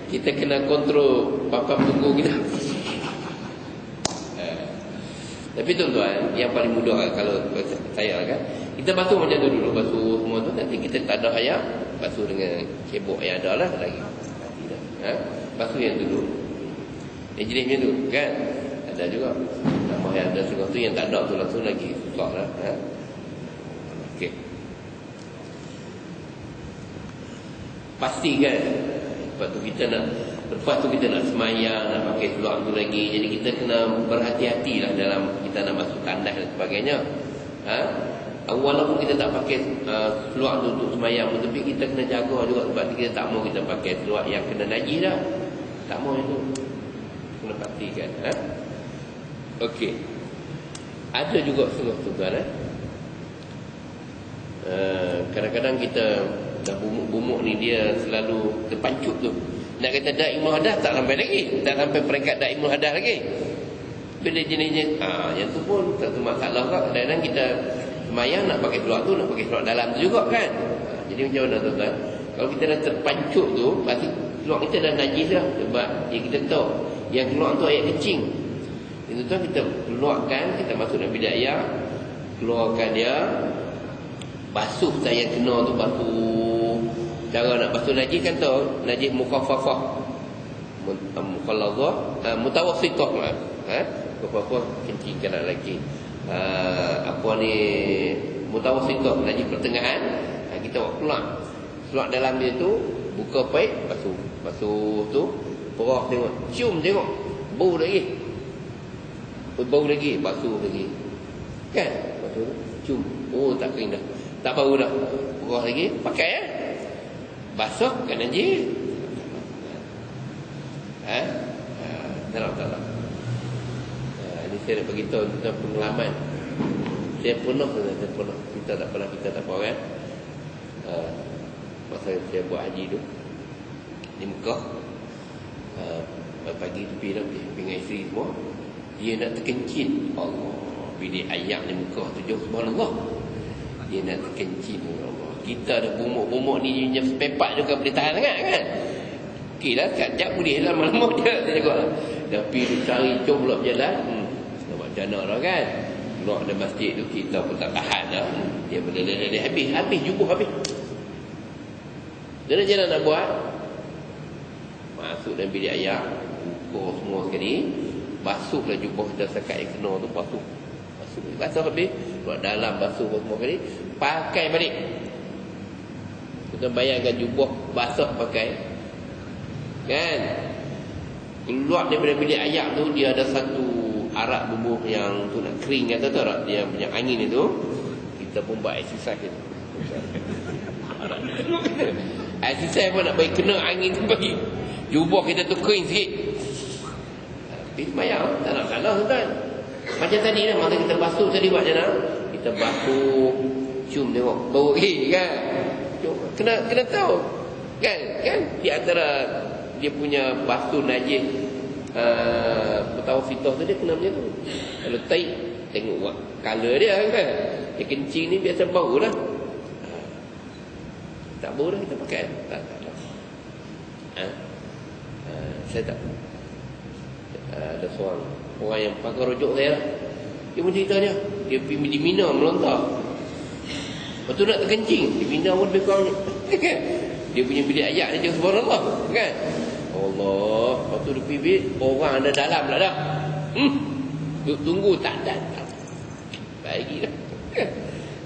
kita kena kontrol papan tunggu kita. Tapi tuan-tuan, yang paling mudah kalau saya kan, kita basuh macam tu dulu, basuh semua tu, nanti kita tak ada air, basuh dengan cebok yang ada lah lagi. Basuh yang tu dulu. Jenis macam tu kan. Ada juga nama yang ada setengah tu yang tak ada tu langsung lagi susah lah. Okey. Pastikan. Lepas tu kita nak semayang, nak pakai seluar tu lagi. Jadi kita kena berhati-hatilah dalam kita nak masuk tandas dan sebagainya. Walaupun kita tak pakai seluar tu untuk semayang, tapi kita kena jaga juga. Sebab kita tak mau kita pakai seluar yang kena najis dah. Tak mau itu. Kena pastikan. Okey. Ada juga setengah tuan. Kadang-kadang kita dah bumuk-bumuk ni, dia selalu terpancut tu. Nak kata daimul hadas tak sampai lagi. Tak sampai peringkat daimul hadas lagi. Bila jenis-jenis yang tu pun satu masalah kan. Kadang-kadang kita semayang nak pakai seluar tu, nak pakai seluar dalam tu juga kan. Jadi macam mana tuan-tuan? Kalau kita dah terpancut tu, pasti seluar kita dah najis dah. Sebab yang kita tahu yang keluar tu air kencing. Itu tu kita keluarkan, kita masuk dalam bilik air, keluarkan dia, basuh saya kena tu, basuh. Cara nak basuh najis kan tahu, najis mukhaffafah, mukhallazah, mutawassithah, mukhaffafah kencingkan lagi. Apa ni, mutawassithah, najis pertengahan. Kita buat keluar dalam dia tu, buka paip, basuh tu, perah tengok, cium tengok, bau lagi, basuh lagi kan, basuh cium, tak kering dah, tak bau dah, perah lagi, pakai basuh kan najis. Tak. Ini saya nak beritahu tentang pengalaman. Saya pernah. Kita tak apa kan. Masa saya buat haji tu di Mekah, pagi tu pergi dengan isteri semua, dia nak terkencing. Allah, bilik ayak di Mekah tu jauh, subhanallah. Dia nak terkencing, Allah. Kita ada bumuk-bumuk ni punya sepepak juga boleh tahan sangat kan. Okey lah, sekejap boleh lama-lama dia juga. Tapi dia cari jom pula berjalan. Nampak macam mana kan. Keluar dari masjid tu kita pun tak tahan dah. Dia boleh habis jumpa habis. Jadi jalan nak buat, masuk dalam bilik ayak, buka semua sekali, basuhlah jubah kita sekat yang kena tu, basuh habis, keluar dalam basuh semua sekali, pakai balik. Kita bayangkan jubah basuh pakai kan, keluar daripada bilik ayak tu, dia ada satu arak bubuh yang tu nak kering kata tu, arak dia punya angin itu. Kita pun buat exercise tu. Exercise pun nak bagi kena angin tu, bagi jubah kita tu kering sikit. Tapi semayang tak nak kalah tuan. Macam tadi lah, masa kita basuh tadi buat macam mana? Kita basuh, cium tengok bau kan. Kena tahu kan di antara dia punya basuh najis mutawassithah tu, dia kena macam tu. Kalau taik, tengok buat color dia kan. Dia kencing ni biasa bau lah. Tak bau dah kita pakai. Tak. Saya tak. Ada seorang orang yang pakai rujuk saya lah. Dia pun cerita dia pergi di Mina melontar. Lepas tu nak terkencing. Di Mina pun lebih kurang kan. Dia punya bilik ayak dia jauh, subhanallah kan. Allah. Lepas tu dia pergi, orang ada dalam pula dah. Duk tunggu tak. Baik lah.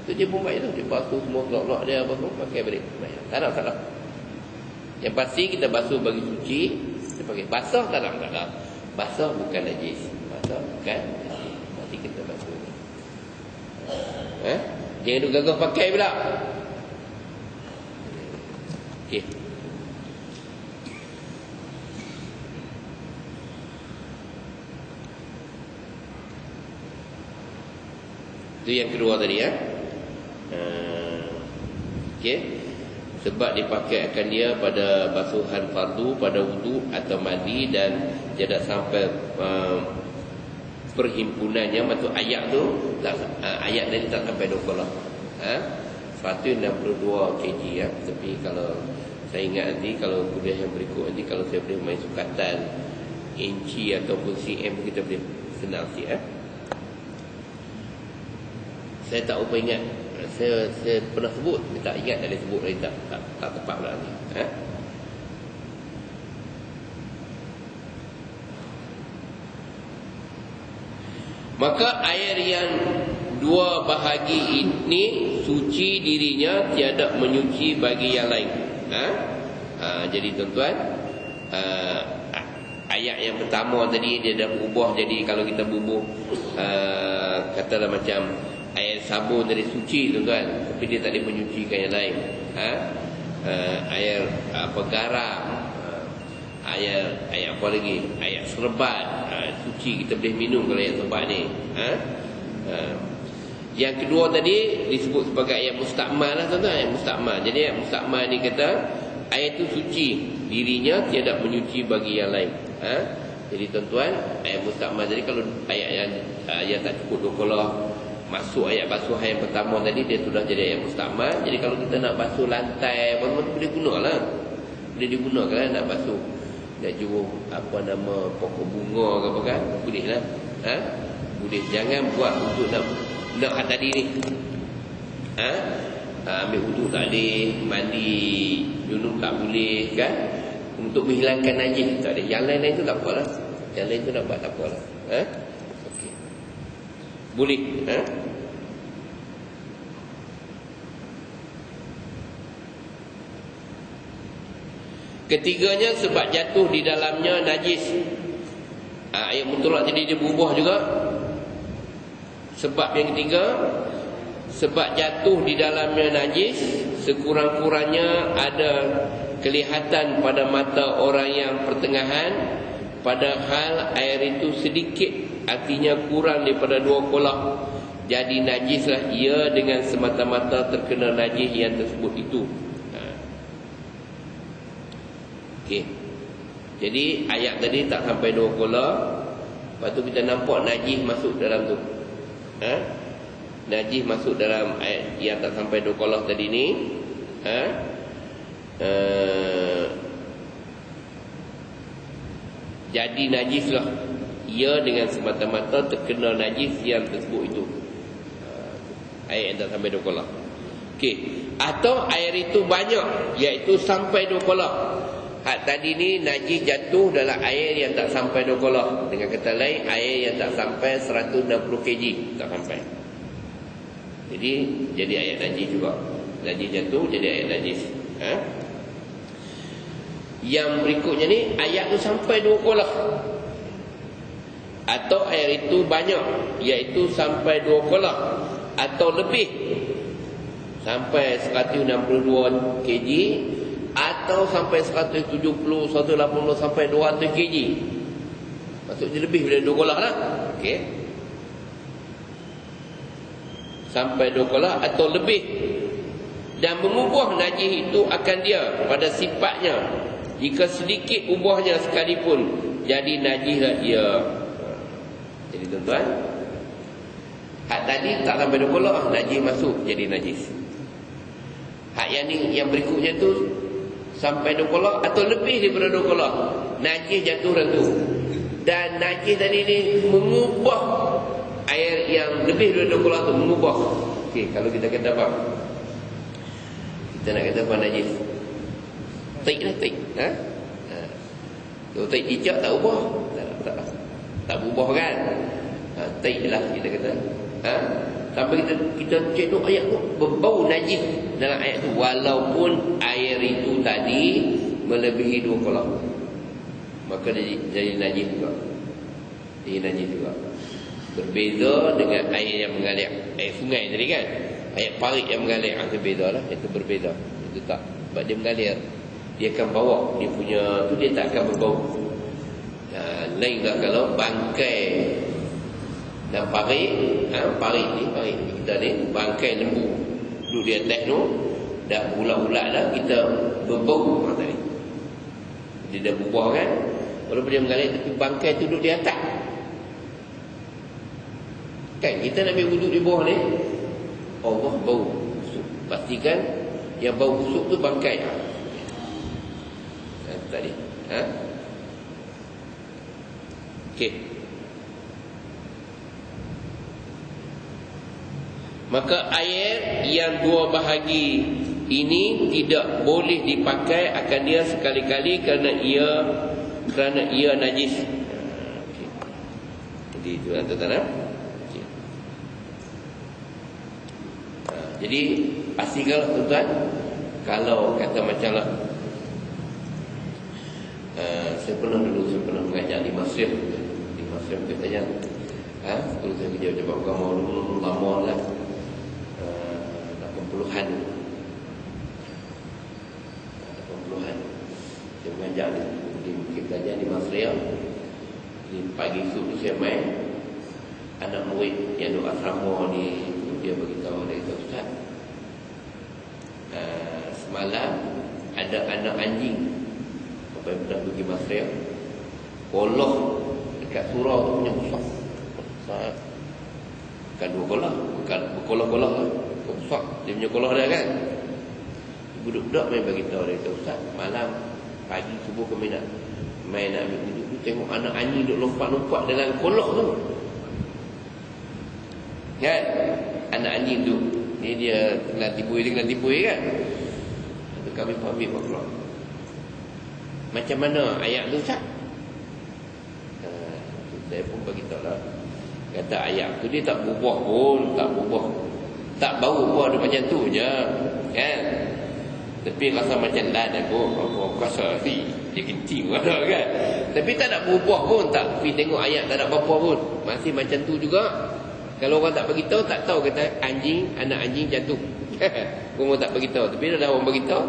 Tu dia pun baik tu. Dia basuh semua kelak-kelak dia, basuh pakai balik. Tak ada. Yang pasti kita basuh bagi suci. Kita pakai basah tak ada. Basah bukan najis. Basah bukan najis. Nanti kita basuh. Jangan duk gagah pakai pula. Okey. Itu yang kedua tadi ya. Okey. Sebab dipakai akan dia pada basuhan fardu, pada wudu atau mandi, dan tidak sampai perhimpunannya, maksud ayak tu ayak tadi tak sampai 2 kolam. 162 kg ya. Tapi kalau saya ingat nanti, kalau kuliah yang berikut nanti, kalau saya boleh main sukatan inci ataupun cm, kita boleh senang sikit ya. Saya tak lupa ingat. Saya pernah sebut, saya tak ingat ada sebut lagi, tak tepat pula ni. Maka air yang dua bahagi ini suci dirinya, tiada menyuci bagi yang lain. Jadi tuan-tuan, ayat yang pertama tadi dia dah berubah. Jadi kalau kita bubuh katalah macam air sabun dari suci tuan-tuan, tapi dia tak boleh menyucikan yang lain. Air garam, air apa lagi, air serbat, suci, kita boleh minum kalau air serbat ni. Yang kedua tadi disebut sebagai air mustakmal lah tuan-tuan, air mustakmal. Jadi air mustakmal ni kata air tu suci dirinya, tiada menyuci bagi yang lain. Jadi tuan-tuan, air mustakmal. Jadi kalau ayat yang tak cukup 2 kolah masuk ayat basuhan yang pertama tadi, dia sudah jadi ayat mustakmal. Jadi kalau kita nak basuh lantai apa-apa, boleh gunalah. Boleh digunakan lah nak basuh. Nak jual apa nama pokok bunga ke apa kan, boleh lah. Boleh. Jangan buat untuk nak tadi ni. Ambil wuduk tak boleh, mandi junub tak boleh kan, untuk menghilangkan najis tak boleh. Yang lain-lain tu tak apalah. Yang lain tu nak buat tak apalah. Okey. Boleh. Ketiganya sebab jatuh di dalamnya najis. Ayat mutlak jadi dia berubah juga. Sebab yang ketiga, sebab jatuh di dalamnya najis, sekurang-kurangnya ada kelihatan pada mata orang yang pertengahan, padahal air itu sedikit, artinya kurang daripada 2 kolah. Jadi najislah ia dengan semata-mata terkena najis yang tersebut itu. Okey. Jadi ayat tadi tak sampai 2 kolah, lepas tu kita nampak najis masuk dalam tu. Najis masuk dalam ayat yang tak sampai 2 kolah tadi ni. Jadi najislah ia dengan semata-mata terkena najis yang tersebut itu. Ayat yang tak sampai 2 kolah. Okey. Atau air itu banyak, iaitu sampai 2 kolah. Tadi ni najis jatuh dalam air yang tak sampai 2 kolah. Dengan kata lain, air yang tak sampai 160 kg, tak sampai. Jadi ayat najis juga. Najis jatuh jadi ayat najis. Yang berikutnya ni, ayat tu sampai 2 kolah. Atau air itu banyak, iaitu sampai 2 kolah atau lebih, sampai 162 kg, atau sampai 170, 180 sampai 200 kg. Maksudnya lebih daripada 2 kolah lah. Okey. Sampai 2 kolah atau lebih. Dan mengubah najis itu akan dia pada sifatnya. Jika sedikit ubahnya sekalipun, jadi najislah ia. Jadi tuan-tuan, hak tadi tak sampai 2 kolah, najis masuk jadi najis. Hak yang ni, yang berikutnya tu sampai 2 kolah atau lebih daripada 2 kolah, najis jatuh dalam tu. Dan najis tadi ni mengubah air yang lebih daripada 2 kolah tu, mengubah. Okey, kalau kita kata apa? Kita nak kata apa najis? Taik lah, taik. Kalau taik hijab tak ubah, tak berubah kan? Taik lah kita kata. Sampai kita cek tu ayat tu berbau najis dalam ayat tu, walaupun air itu tadi melebihi 2 kolah, maka jadi najis juga. Jadi najis juga. Berbeza dengan air yang mengalir, air sungai tadi kan, air parit yang mengalir, itu bezalah, itu berbeza. Itu tak, sebab dia mengalir, dia akan bawa dia punya tu, dia tak akan berbau. Lainlah kalau bangkai dan parit kita ni, bangkai lembu duduk di atas tu, dah ulat-ulat dah, kita berbau tadi. Dia dah berubah kan, walaupun dia mengalir, tapi bangkai tu duduk di atas kan. Kita nak ambil wuduk di bawah ni, Allah bau busuk, pastikan yang bau busuk tu bangkai tadi. Okey. Maka air yang 2 bahagi ini tidak boleh dipakai akan dia sekali-kali kerana ia najis. Okay. Jadi itu tuan-tuan. Jadi pastikanlah tuan-tuan, kalau kata macam lah, saya pernah mengajar di Mesir. Di Mesir katanya, kalau saya kerja macam agama lama lah, 80-an. Saya mengajar di belajar di Mesir. Di pagi itu saya main, anak murid yang duduk asrama ni, dia beritahu dia kata, Ustaz, semalam ada anak anjing apa yang pernah pergi Mesir, koloh dekat surau tu punya besar. Bukan dua kolah, bukan berkolah-kolah lah, besar dia punya kolah dia kan. Budak-budak main beritahu dia kata, Ustaz, malam pagi subuh kami nak main nak ambil wuduk, tengok anak anjing duduk lompat-lompat dalam kolah tu kan. Anak anjing tu ni dia kena tipu kan. Itu kami pamit keluar. Macam mana ayat tu Ustaz? Saya pun beritahu lah, kata ayat tu dia tak berubah pun, tak bau buah dia macam tu je kan. Tapi rasa macam lan aku rasa dia kencing ada kan. Tapi tak nak berubah pun, tak pergi tengok ayat tak ada apa-apa pun. Masih macam tu juga. Kalau orang tak beritahu, tak tahu kata anjing, anak anjing jatuh. Orang tak beritahu. Tapi dah orang beritahu,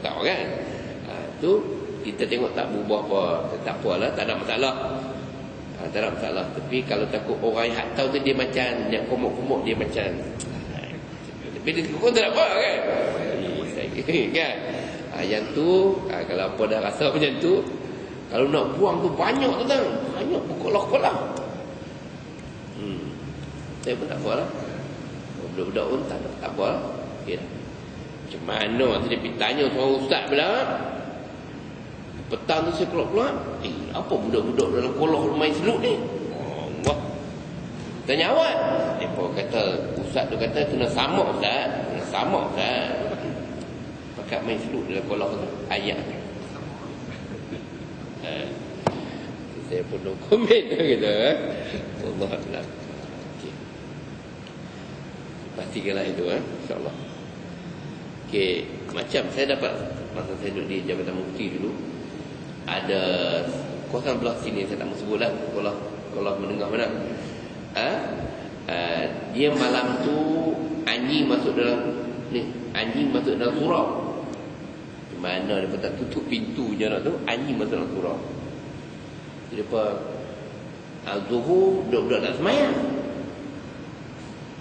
tahu kan. Tu kita tengok tak berubah apa. Tak apalah, tak ada masalah. Tak ada masalah. Tapi kalau takut orang yang tahu tu dia macam yang komok-komok dia macam. Tapi dia pun tak ada apa kan. Kan? Yang tu kalau apa dah rasa macam tu, kalau nak buang tu banyak tu kan, banyak berkolah-kolah. Saya pun tak apa lah, budak-budak pun tak apa lah. Okay. Macam mana tu dia pergi tanya seorang ustaz pula. Petang tu saya keluar-keluar, apa budak-budak dalam kolah main selut ni? Wah, tanya awak. Dia pun kata, ustaz tu kata kena samak ustaz, kena samak ustaz. Pakat main selut dalam kolah tu, ayat. Saya pun no komen kata. Allah Allah. Okey. Pastikanlah itu insya-Allah. Okey, macam saya dapat masa saya duduk di Jabatan Mufti dulu, ada kawasan belah sini saya tak mahu sebutlah, sekolah menengah mana. Dia malam tu anjing masuk dalam surau. Mana dia tak tutup pintu je nak tu, anjing masuk dalam surau. Jadi apa? Zuhur budak-budak tak semayang.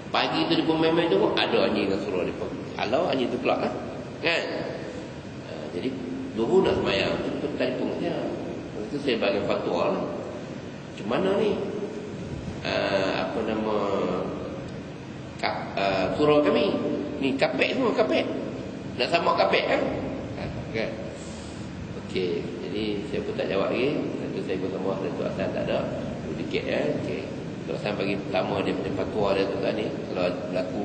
Pagi tu dia pun main-main tu, ada anjing dalam surau dia pun. Kalau anjing tu keluar kan? Jadi zuhur nak semayang, tu telefon dia. Lepas tu saya bagi fatwa lah. Macam mana ni? Apa nama surau kami ni, kapek semua, kapek nak sama kapek kan. Okey, jadi saya pun tak jawab lagi. Satu saya pun sama Datuk Hassan tak ada sedikit okey, Datuk Hassan bagi pertama dia punya fatwa dia tu tadi kalau berlaku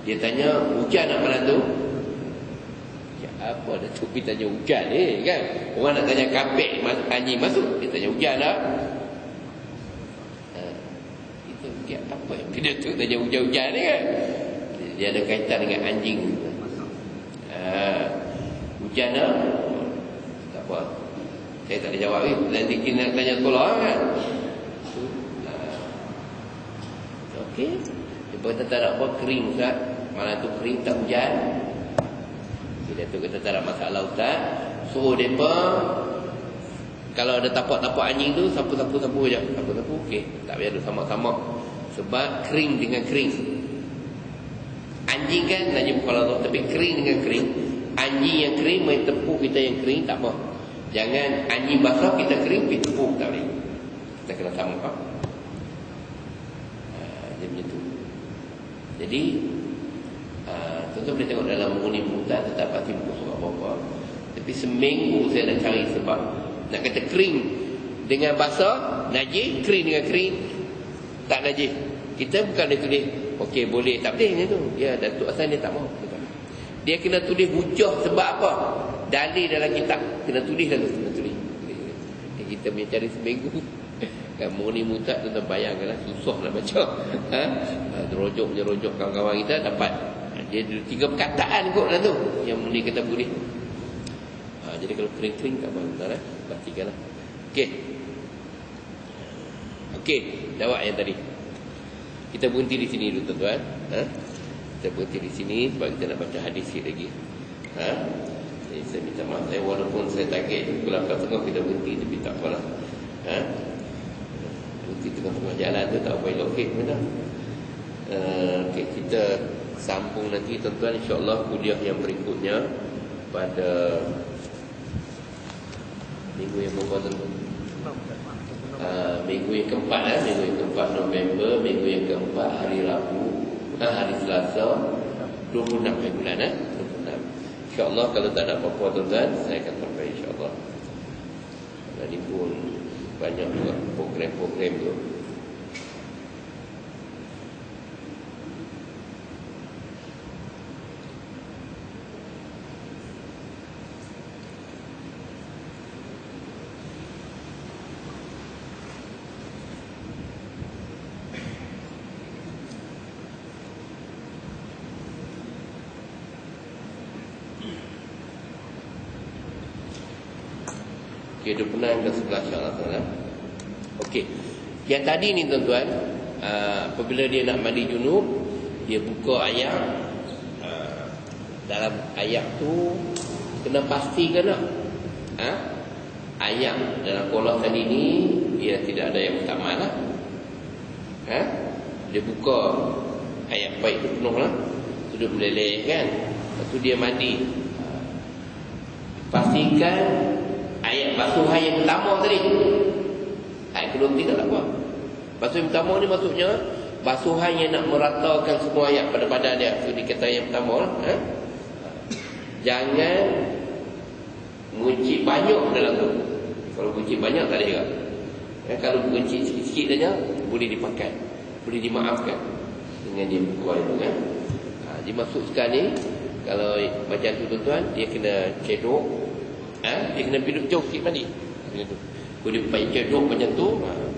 dia tanya hujan nak malam tu. Apa Datuk pergi tanya hujan ni kan, orang nak tanya kapek anjing masuk, dia tanya hujan lah. Apa yang dia tu tanya hujan-hujan ni kan, dia ada kaitan dengan anjing. Hujan lah, tak apa, saya tak ada jawab ni. Nanti kita nak tanya sekolah kan. Okey, dia kata tak ada apa, kering Ustaz, malam tu kering tak hujan. Dia tu kata tak ada masalah Ustaz, suruh mereka kalau ada tapak-tapak anjing tu sapu-sapu je, sapu-sapu okey, tak payah ada sama-sama. Sebab kering dengan kering, anjing kan nak jumpa kalau tu, tapi kering dengan kering. Anjing yang kering main tepuk kita yang kering tak apa. Jangan anjing basah kita kering pergi tepuk, tak boleh. Kita kena sama kan. Dia macam tu. Jadi tuan-tuan boleh tengok dalam Mughni Muhtaj, tak pasti buku surat apa-apa. Tapi seminggu saya nak cari sebab nak kata kering dengan basah najis, kering dengan kering tak najis. Kita bukan dia tulis okey boleh, tak boleh macam tu. Ya, Datuk Hassan dia tak mahu. Dia kena tulis hujah sebab apa? Dalil dalam kitab kena tulis dalam, kena tulis. Kita punya cari seminggu Kan murni murtad tu bayangkanlah, susah nak baca. Rojok kawan-kawan kita dapat. Dia 3 perkataan kot lah tu yang murni kata boleh. Jadi kalau kering-kering tak apa, pastikanlah. Okey, jawab yang tadi. Kita berhenti di sini dulu tuan-tuan. Kita berhenti di sini sebab kita nak baca hadis sikit lagi. Jadi saya minta maaf, walaupun saya target pukul 8.30 kita berhenti, tapi tak apalah. Berhenti tengah-tengah jalan tu tak apa elok. Okey, kita sambung nanti tuan-tuan, insya-Allah kuliah yang berikutnya pada minggu yang berapa tu? Minggu yang keempat minggu yang keempat November, minggu yang keempat hari Rabu, hari Selasa 26 bulan 26. InsyaAllah kalau tak ada apa-apa tuan-tuan, saya akan sampai insyaAllah. Dan ini pun banyak juga program-program tu. Okey, 26 dan 11 insyaAllah. Okey, yang tadi ni tuan-tuan, apabila dia nak mandi junub, dia buka ayat. Dalam ayat tu kena pastikan tak? Ayat dalam kolah tadi ni dia tidak ada yang utama lah. Dia buka ayat baik tu penuh lah, sudah meleleh kan. Lepas tu dia mandi. Pastikan ayat basuhan yang pertama tadi. Ayat kedua tidak apa. Basuhan yang pertama ni maksudnya basuhan yang nak meratakan semua ayat pada badan dia. Itu dikata yang pertama lah. Jangan mengunci banyak dalam tu. Kalau mengunci banyak tak ada juga. Kalau mengunci sikit-sikit saja boleh dipakai, boleh dimaafkan dengan dia buka itu kan. Dimaksudkan ni kalau macam tu tuan-tuan, dia kena cedok. Dia kena duduk jauh sikit mandi. Kalau dia payah cedok macam tu,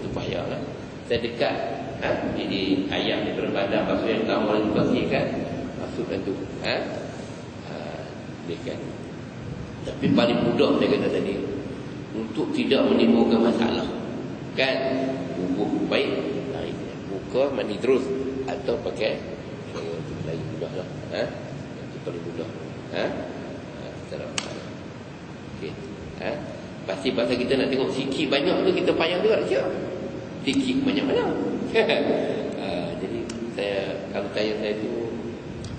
tu payahlah. Saya dekat di ayat daripada badan basuh yang pertama yang bersihkan, masukkan tu. Dia kan. Tapi paling mudah saya kata tadi, untuk tidak menimbulkan masalah, kan, bubuh baik, buka mandi terus, atau pakai itu lagi mudah lah. Itu paling mudah. Assalamualaikum. Okey. Pasti pasal kita nak tengok sikit banyak tu kita payah juga tak siap. Sikit banyak-banyak. Jadi saya, kalau tanya saya tu,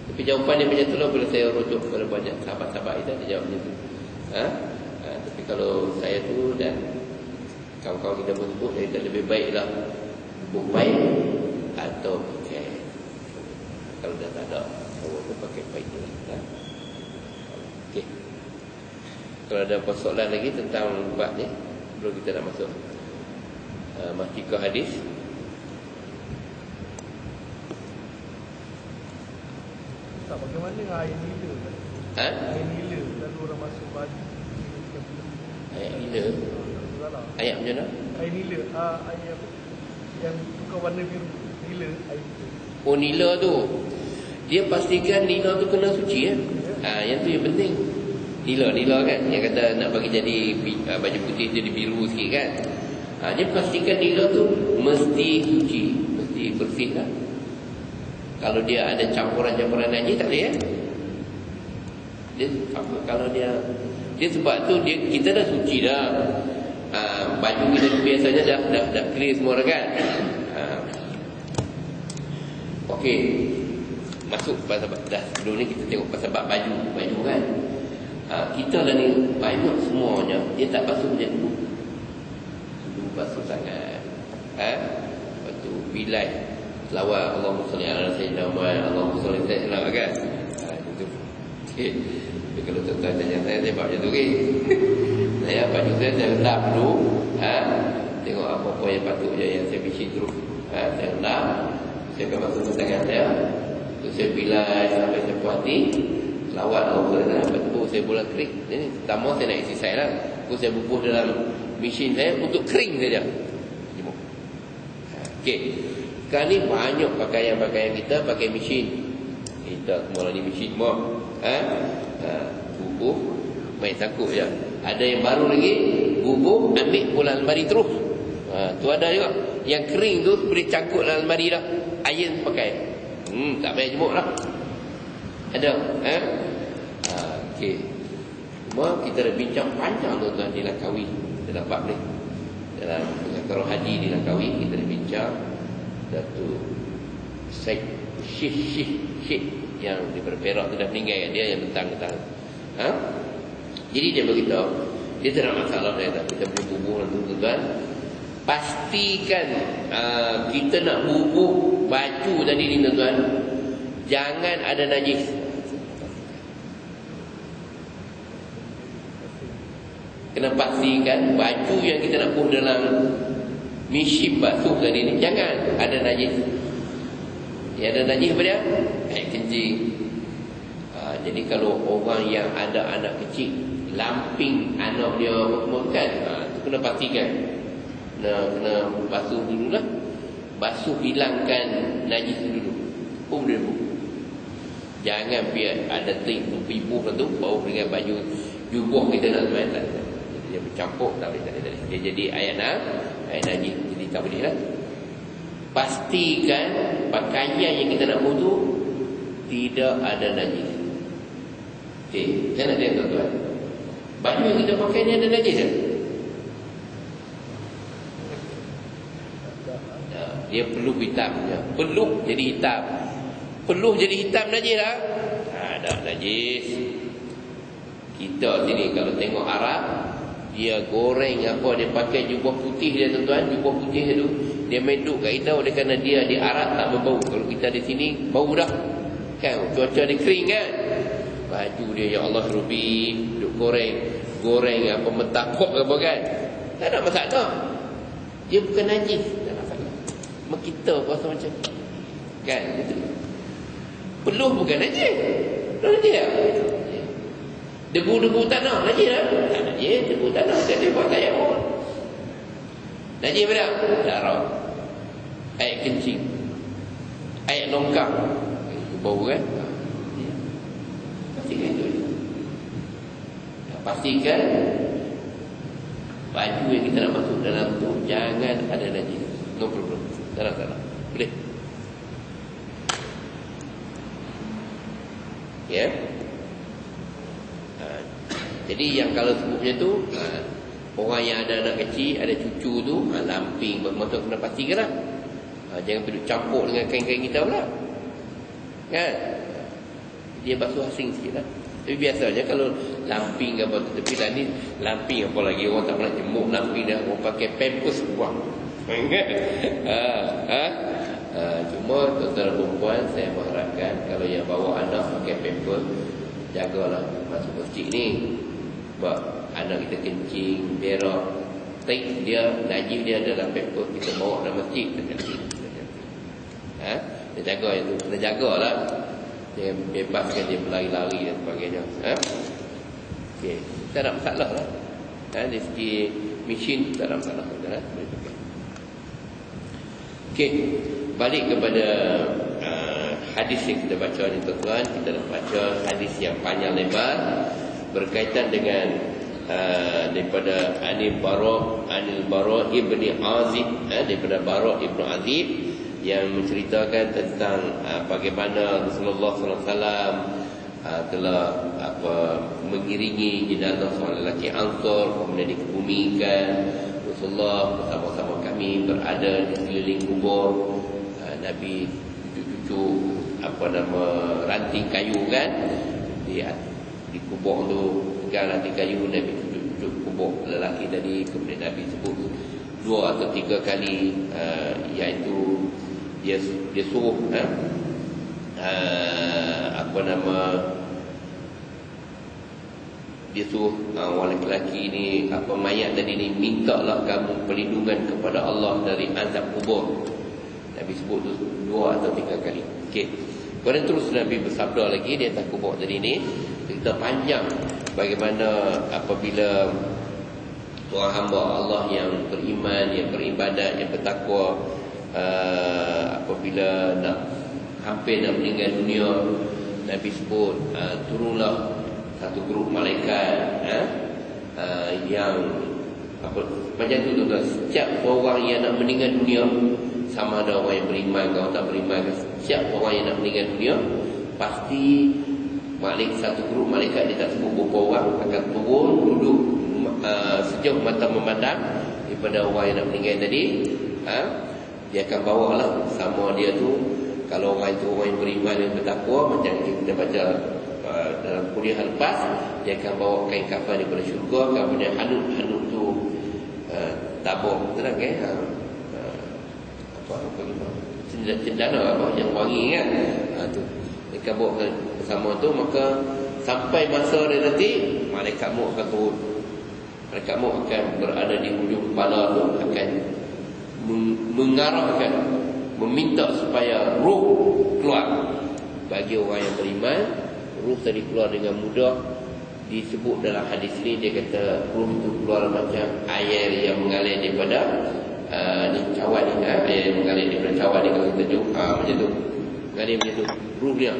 tapi jawapan dia macam tu lah bila saya rujuk kepada banyak sahabat-sahabat kita, dia jawab macam tu. Tapi kalau saya tu dan kawan-kawan kita bersebut, saya lebih baiklah bubuh baik atau pakai, kalau dah tak ada awak tu pakai baik je lah. Okey. Kalau ada persoalan lagi tentang bab ni, belum kita nak masuk mahkikah hadis. Tak, bagaimana air nila? Air nila lalu orang masuk baju. Ayat nila. Ayat macam mana? Air nila, air apa? Yang tukar warna biru. Nila, air nila. Oh, nila tu, dia pastikan nila tu kena suci ya. Yang tu yang penting. Nila kan, yang kata nak bagi jadi baju putih jadi biru sikit kan. Dia pastikan nila tu mesti suci, mesti bersih lah. Kalau dia ada campuran-campuran najis tak boleh ya. Dia apa, kalau dia sebab tu kita dah suci dah. Baju kita biasanya dah clear semua kan. Okey. Masuk pasal dah sebelum ni kita tengok pasal baju kan. Kita lah ni banyak semuanya dia tak basuh macam dulu. Dulu basuh tangan. Lepas tu bilai selawat Allahumma salli ala sayyidina Muhammad, Allahumma salli ala sayyidina Muhammad kan. Itu. Okey. Tapi kalau tuan-tuan tanya saya buat macam tu okey. Saya baju saya rendam dulu. Tengok apa-apa yang patutnya yang saya bisi terus. Saya rendam. Saya akan basuh tangan saya. Terus saya bilai sampai saya puas hati. Lawat Allah, lepas tu saya bola kering. Ini pertama saya nak isi saya lah. Terus saya bubuh dalam mesin saya untuk kering saja. Okey. Sekarang ni banyak pakaian-pakaian kita pakai mesin. Kita semua ni mesin semua. Bubuh main sangkut je. Ada yang baru lagi, bubuh ambil pula almari terus. Tu ada juga. Yang kering tu boleh cangkut dalam almari dah. Iron pakai. Tak payah jemuk lah. Ada. Okey. Cuma kita dah bincang panjang tuan-tuan di Langkawi. Kita dapat ni dalam pengacara haji di Langkawi, kita dah bincang Datuk Syekh yang daripada Perak tu dah meninggal kan, dia yang tentang jadi dia beritahu dia tak ada masalah dia kata kita boleh bubuh tu tuan-tuan. Pastikan kita nak bubuh baju tadi ni tuan-tuan, jangan ada najis. Kena pastikan baju yang kita nak bubuh dalam mesin basuh tadi ni jangan ada najis. Dia ada najis apa dia? Air kencing. Jadi kalau orang yang ada anak kecil, lamping anak dia makan, tu kena pastikan. Kena basuh dululah. Basuh, hilangkan najis dulu. Boleh bu. Jangan biar ada trik pibuh tu bau dengan baju jubah kita nak main tak. Dia bercampur tak boleh. Dia jadi air najis. Jadi tak boleh lah. Pastikan pakaian yang kita nak buat tu tidak ada najis. Okey, jangan ada tuan-tuan. Baju yang kita pakai ni ada najis tak? Dia peluh hitamnya. Peluh jadi hitam. Peluh jadi hitam najis tak? Ada najis. Kita sini kalau tengok Arab, dia goreng apa, dia pakai jubah putih dia tuan-tuan. Jubah putih tu dia main duduk kat kita oleh kerana dia di Arab tak berbau. Kalau kita di sini bau dah kan, cuaca dia kering kan. Baju dia ya Allah rubi duduk goreng apa mentakok ke apa kan, tak ada masalah. Dia bukan najis, tak ada masalah. Kita rasa macam kan gitu. Peluh bukan najis. Najis tak? Debu-debu tanah najis tak? Tak najis, debu tanah dia buat tayamum. Najis apa tak? Darah. Air kencing. Air longkang. Itu bau kan? Pastikan itu. Pastikan baju yang kita nak masuk dalam tu jangan ada najis. No problem. Tak salah. Boleh? Ya. Jadi yang kalau sebutnya tu orang yang ada anak kecil, ada cucu tu lamping bermotor kena pastikan lah. Jangan pergi campur dengan kain-kain kita pula kan. Dia basuh asing sikit lah. Tapi biasanya kalau lamping ke apa tu, tapi lah ni lamping apa lagi, orang tak pernah jemuk lamping dah, orang pakai pampers buang kan. Cuma tuan-tuan perempuan, saya mengharapkan kalau yang bawa anak pakai pampers, jagalah masuk masjid ni. Sebab anak kita kencing, berak, dia najis dia dalam pampers, kita bawa dalam masjid, dia jaga itu, kena jagalah. Dia bebaskan dia berlari-lari dan sebagainya. Okey, tak ada masalah lah. Dari segi mesin tak ada masalah. Boleh pakai. Okey, balik kepada hadis yang kita baca ni tuan-tuan. Kita dah baca hadis yang panjang lebar berkaitan dengan daripada Anil Bara ibni Azib, daripada Bara ibnu Azib yang menceritakan tentang bagaimana Rasulullah SAW telah mengiringi jenazah seorang lelaki Ansar, kemudian dikebumikan. Rasulullah bersama-sama kami berada di sekeliling kubur Nabi, cucu-cucu ranting kayu kan, di kubur tu pegang ranting kayu, Nabi cucu kubur lelaki tadi. Kemudian Nabi sebut 2 atau 3 kali, iaitu dia suruh dia suruh orang lelaki ni, mayat tadi ni, mintalah kamu perlindungan kepada Allah dari azab kubur. Nabi sebut tu 2 atau 3 kali. Okey. Kemudian terus Nabi bersabda lagi di atas kubur tadi ni, cerita panjang bagaimana apabila seorang hamba Allah yang beriman, yang beribadat, yang bertakwa, apabila hampir nak meninggal dunia, Nabi sebut turunlah satu grup malaikat yang macam tu tuan-tuan. Setiap orang yang nak meninggal dunia, sama ada orang yang beriman atau tak beriman, setiap orang yang nak meninggal dunia, pasti satu grup malaikat dia tak sebut berapa orang akan turun duduk sejauh mata memandang daripada orang yang nak meninggal tadi. Dia akan bawa lah sama dia tu. Kalau orang itu orang yang beriman dan bertakwa, macam kita baca dalam kuliah lepas, dia akan bawa kain kafan daripada syurga, kemudian hanut tu tabur, betul kan? Apa gitu, cendana apa yang wangi kan, tu dia akan bawa bersama tu. Maka sampai masa dia nanti, malaikat maut akan turun. Malaikat maut akan berada di hujung kepala tu, akan mengarahkan, meminta supaya ruh keluar. Bagi orang yang beriman, ruh tadi keluar dengan mudah. Disebut dalam hadis ini, dia kata ruh itu keluar macam air yang mengalir daripada cawan ni, air yang mengalir daripada cawan ni. Kalau kita jumpa macam tu, mengalir macam tu ruh dia.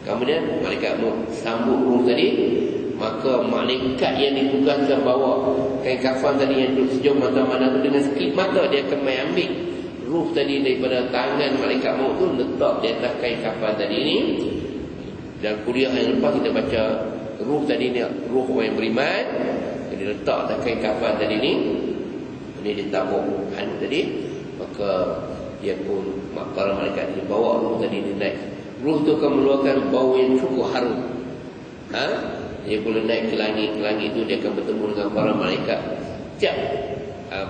Kemudian malaikat maut sambut ruh tadi. Maka malaikat yang ditugaskan bawa kain kafan tadi yang duduk sejauh mata-mata tu, dengan sekelip mata dia akan ambil ruh tadi daripada tangan malaikat maut tu, letak di atas kain kafan tadi ni. Dan kuliah yang lepas kita baca ruh tadi ni, ruh orang yang beriman, dia letak atas kain kafan tadi ni. Ini dia tabuk tadi. Maka dia pun, para malaikat ni bawa ruh tadi ni naik. Ruh tu akan mengeluarkan bau yang cukup harum. Dia boleh naik ke langit. Ke langit tu dia akan bertemu dengan para malaikat. Setiap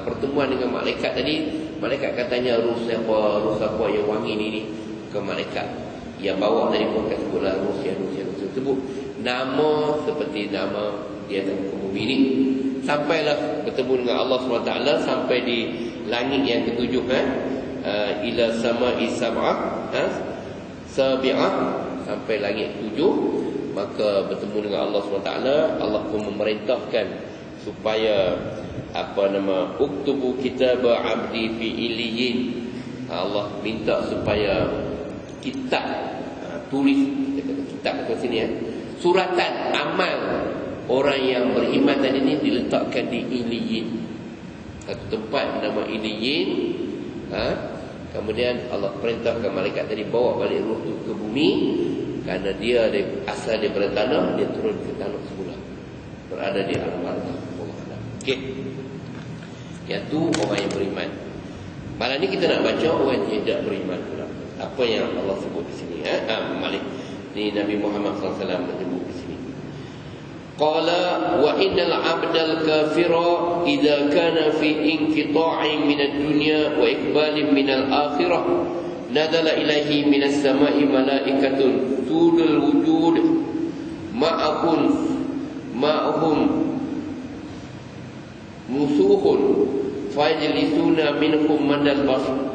pertemuan dengan malaikat tadi, malaikat akan tanya ruh siapa yang wangi ni ke malaikat yang bawa tadi pun akan sebutlah ruh siapa sebut nama seperti nama dia atas muka bumi ni. Sampailah bertemu dengan Allah SWT, sampai di langit yang ketujuh, ila sama'i sabi'ah, sampai langit ketujuh. Maka bertemu dengan Allah SWT. Allah pun memerintahkan supaya uktubu kitab abdi fi illiyin. Allah minta supaya kitab, tulis, kitab kat sini suratan amal orang yang beriman tadi ni diletakkan di illiyin, satu tempat nama illiyin. Kemudian Allah perintahkan malaikat tadi bawa balik ruh tu ke bumi. Kerana dia asal daripada tanah, dia turun ke tanah semula, berada di alam barzakh. Okey. Yang tu orang yang beriman. Malam ni kita nak baca orang yang tidak beriman pula. Apa yang Allah sebut di sini, ni Nabi Muhammad SAW menyebut di sini. Qala wa innal 'abdal kafira idza kana fi inqita'in min ad-dunya wa iqbalin min al-akhirah nazala ilaihi minas sama'i malaikatun tudul wujud ma'ahum musuhun fajlisuna minhum madal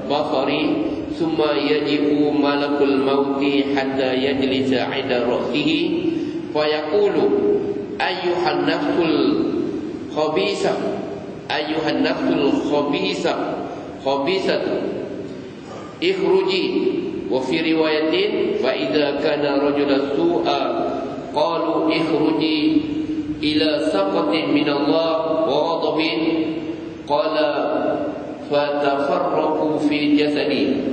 basari summa yajibu malakul mauti hatta yajlisa 'inda ra'sihi fayaqulu ayyuhan nafsul khabisa ikhruji. Wa fi riwayatin fa idza kana rajulan su'a qalu ikhruji ila saqatin min Allah wa ghadabin qala fatafarraqu fi jasadi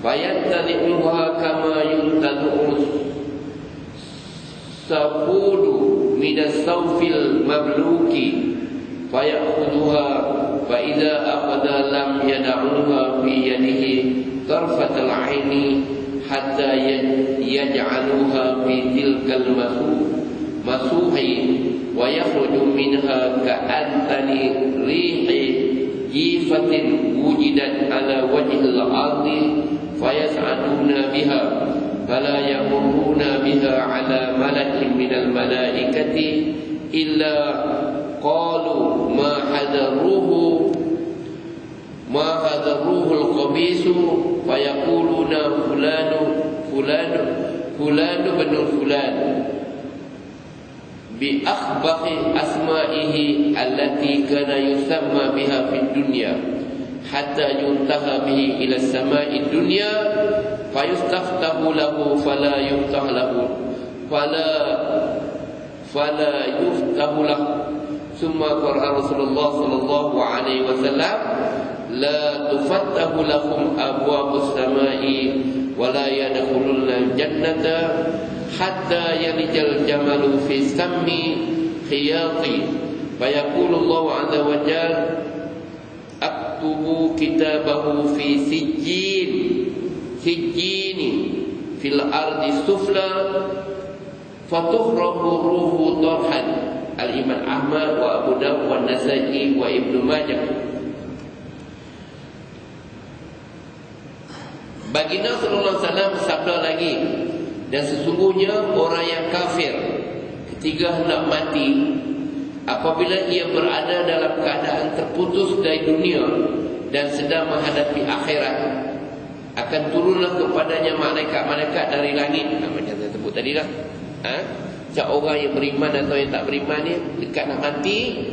fayantali'uha kama yuntali'u safudu min as-sawfil mabluki fayakhudhuha fa idza aqada lam yad'uha fi yadihi tarfatal 'aini hatta yaj'aluha fi tilkal masuhi wa yakhruju minha ka'antani rihi jifatin wujidat ala wajhil ardi fayas'aduna biha fala yamurruna biha ala malakin minal malaikati illa qalu ma hadha ruhul khabisu fayaquluna fulanu bin fulan bi akhbahi asma'ihi allati kana yusamma biha fid dunya hatta yuntaha bihi ila as-sama'i dunya fayustaftahu lahu fala yuftah lahu fala yuftahu lahu. Summa qala Rasulullah sallallahu alaihi wasallam la tufattahu lahum abwabus sama'i wa la yadkhuluna jannata hatta yalijal jamalu fi sammi khiyati fayaqulu Allah azza wa jalla aktubu kitabahu fi sijjini fil ardi sufla fatukhrabu ruhu tarhan. Al-Imam Ahmad wa Abu Dawud wa Nasa'i wa Ibnu Majah. Baginda sallallahu alaihi wasallam sabda lagi, dan sesungguhnya orang yang kafir ketika hendak mati, apabila ia berada dalam keadaan terputus dari dunia dan sedang menghadapi akhirat, akan turunlah kepadanya malaikat-malaikat dari langit. Macam saya sebut tadi lah. Macam orang yang beriman atau yang tak beriman ni dekat nak mati,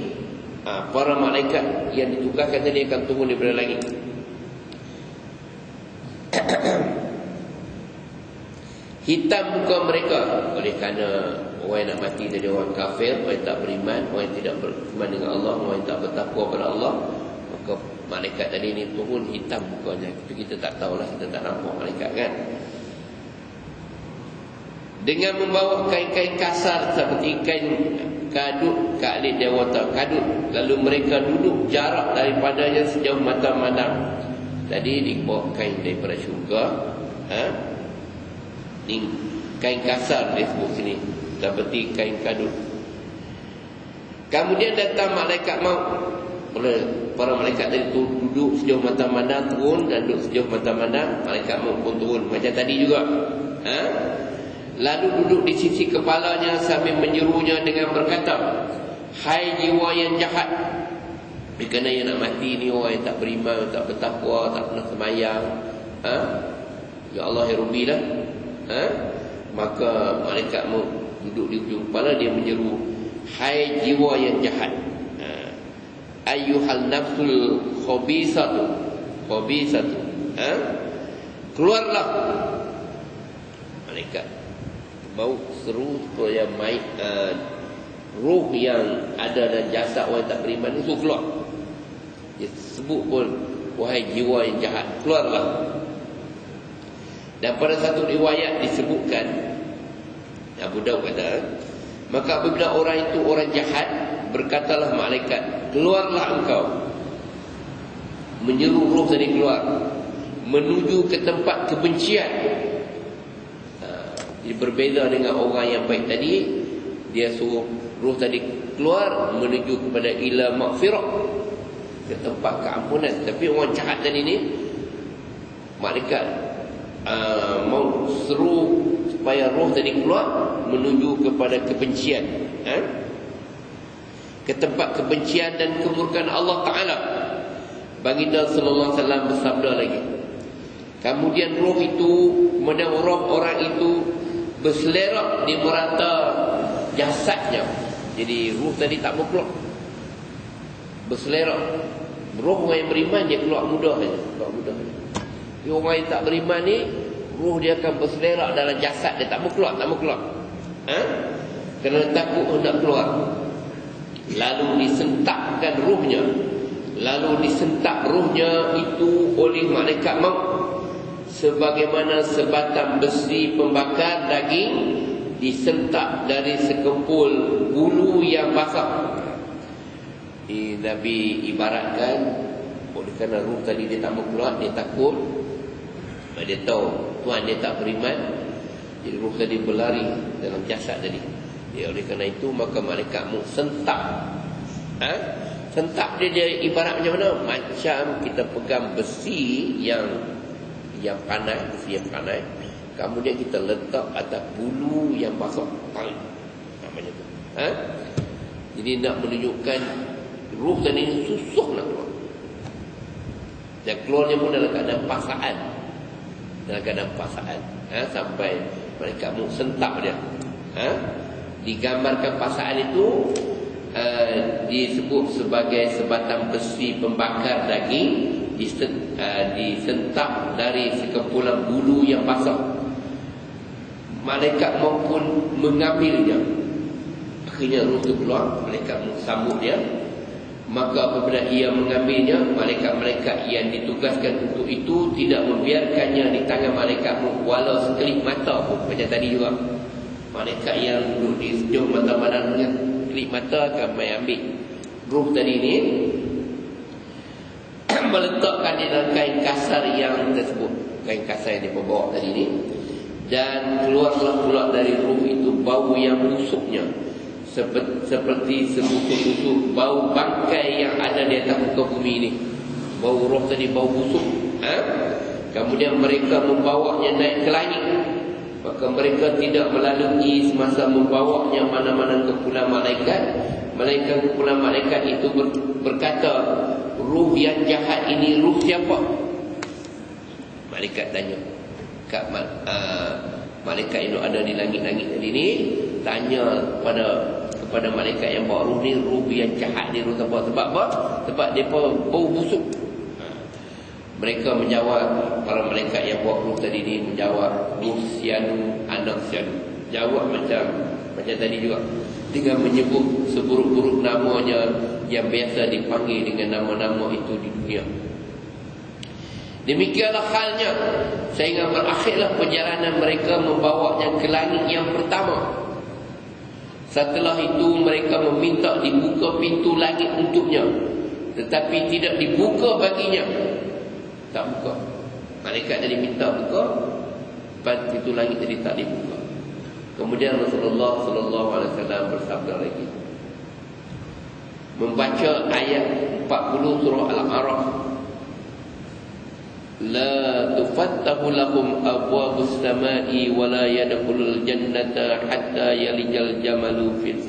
para malaikat yang ditugaskan tadi akan turun daripada langit. Hitam muka mereka oleh kerana orang yang nak mati tadi orang kafir, orang yang tak beriman, orang yang tidak beriman dengan Allah, orang yang tak bertakwa pada Allah. Maka malaikat tadi ni turun hitam mukanya. Tapi kita tak tahulah, kita tak nampak malaikat kan. Dengan membawa kain-kain kasar seperti kain kadut, ka'lid dewata kadut. Lalu mereka duduk jarak daripadanya sejauh mata memandang. Tadi dibawa kain daripada syurga, ni kain kasar dia sebut sini, seperti kain kadut. Kemudian datang malaikat maut. Para malaikat tadi duduk sejauh mata memandang, turun dan duduk sejauh mata memandang. Malaikat maut pun turun macam tadi juga. Lalu duduk di sisi kepalanya sambil menyerunya dengan berkata, hai jiwa yang jahat. Kerana yang nak mati ni orang yang tak beriman, tak bertakwa, tak pernah sembahyang, ya Allah ya Rabbi lah. Maka malaikat maut duduk di ujung kepala, dia menyeru, hai jiwa yang jahat, ayyuhal nafsul khabisatu, keluarlah. Malaikat bau seru supaya ruh yang ada dalam jasad orang yang tak beriman itu keluar. Dia sebut pun, wahai jiwa yang jahat, keluarlah. Dan pada satu riwayat disebutkan, Abu Dawud kata, maka apabila orang itu orang jahat, berkatalah malaikat, keluarlah engkau. Menyeru ruh tadi keluar menuju ke tempat kebencian. Jadi berbeza dengan orang yang baik tadi, dia suruh ruh tadi keluar menuju kepada ila maghfirah, ke tempat keampunan. Tapi orang jahat tadi ni, malaikat mau seru supaya roh tadi keluar menuju kepada kebencian, ke tempat kebencian dan kemurkaan Allah Ta'ala. Baginda sallallahu alaihi wasallam bersabda lagi, kemudian roh itu, roh orang itu berselerak di merata jasadnya. Jadi roh tadi tak mau keluar, berselerak. Roh orang yang beriman dia keluar mudah saja, Tapi orang yang tak beriman ni, roh dia akan berselerak dalam jasad dia, tak mau keluar. Kerana takut hendak keluar. Lalu disentakkan ruhnya, itu oleh malaikat maut, sebagaimana sebatang besi pembakar daging disentak dari sekempul bulu yang basah. Nabi ibaratkan, oleh kerana ruh tadi dia tak mau keluar, dia takut, dia tahu Tuhan dia tak beriman, jadi ruh tadi berlari dalam jasad tadi. Oleh kerana itu maka malaikat maut sentak. Sentak dia ibarat macam mana? Macam kita pegang besi yang panas, kemudian kita letak atas bulu yang basah. Macam tu. Jadi nak menunjukkan ruh tadi susah nak keluar. Dan keluarnya pun dalam keadaan paksaan. Sampai mereka mau sentak dia. Digambarkan paksaan itu disebut sebagai sebatang besi pembakar daging disentak dari sekumpulan bulu yang basah. Malaikat maupun mengambilnya. Akhirnya roh itu keluar, malaikat sambut dia. Maka apabila ia mengambilnya, malaikat-malaikat yang ditugaskan untuk itu tidak membiarkannya di tangan malaikat walau sekelip mata pun. Macam tadi juga, malaikat yang duduk di sejauh mata badan dengan kelip mata akan ambil roh tadi ni, meletakkan di dalam kain kasar yang tersebut, kain kasar yang dibawa tadi ni. Dan keluarlah pula dari roh itu bau yang busuknya, seperti sebusuk-busuk bau bangkai yang ada di atas muka bumi ini. Bau roh tadi bau busuk. Kemudian mereka membawanya naik ke langit. Maka mereka tidak melalui semasa membawanya mana-mana kumpulan malaikat. Kumpulan malaikat itu berkata, ruh yang jahat ini ruh siapa? Malaikat tanya. Malaikat itu ada di langit-langit tadi ni tanya kepada malaikat yang bawa ruh ni, ruh yang jahat ni ruh apa? Sebab apa? Sebab dia bau busuk. Mereka menjawab, para malaikat yang bawa ruh tadi ni menjawab, ruh sianu, anak sianu. Jawab macam tadi juga, dengan menyebut seburuk-buruk namanya yang biasa dipanggil dengan nama-nama itu di dunia. Demikianlah halnya sehingga berakhirlah perjalanan mereka membawanya ke langit yang pertama. Setelah itu mereka meminta dibuka pintu langit untuknya, tetapi tidak dibuka baginya. Tak buka. Malaikat tadi minta buka, pintu langit tadi tak dibuka. Kemudian Rasulullah SAW bersabda lagi, membaca ayat 40 surah Al-A'raf, la tufattahu lahum abwabus samai wa la yadkhulul jannata hatta yalijal jamalu fi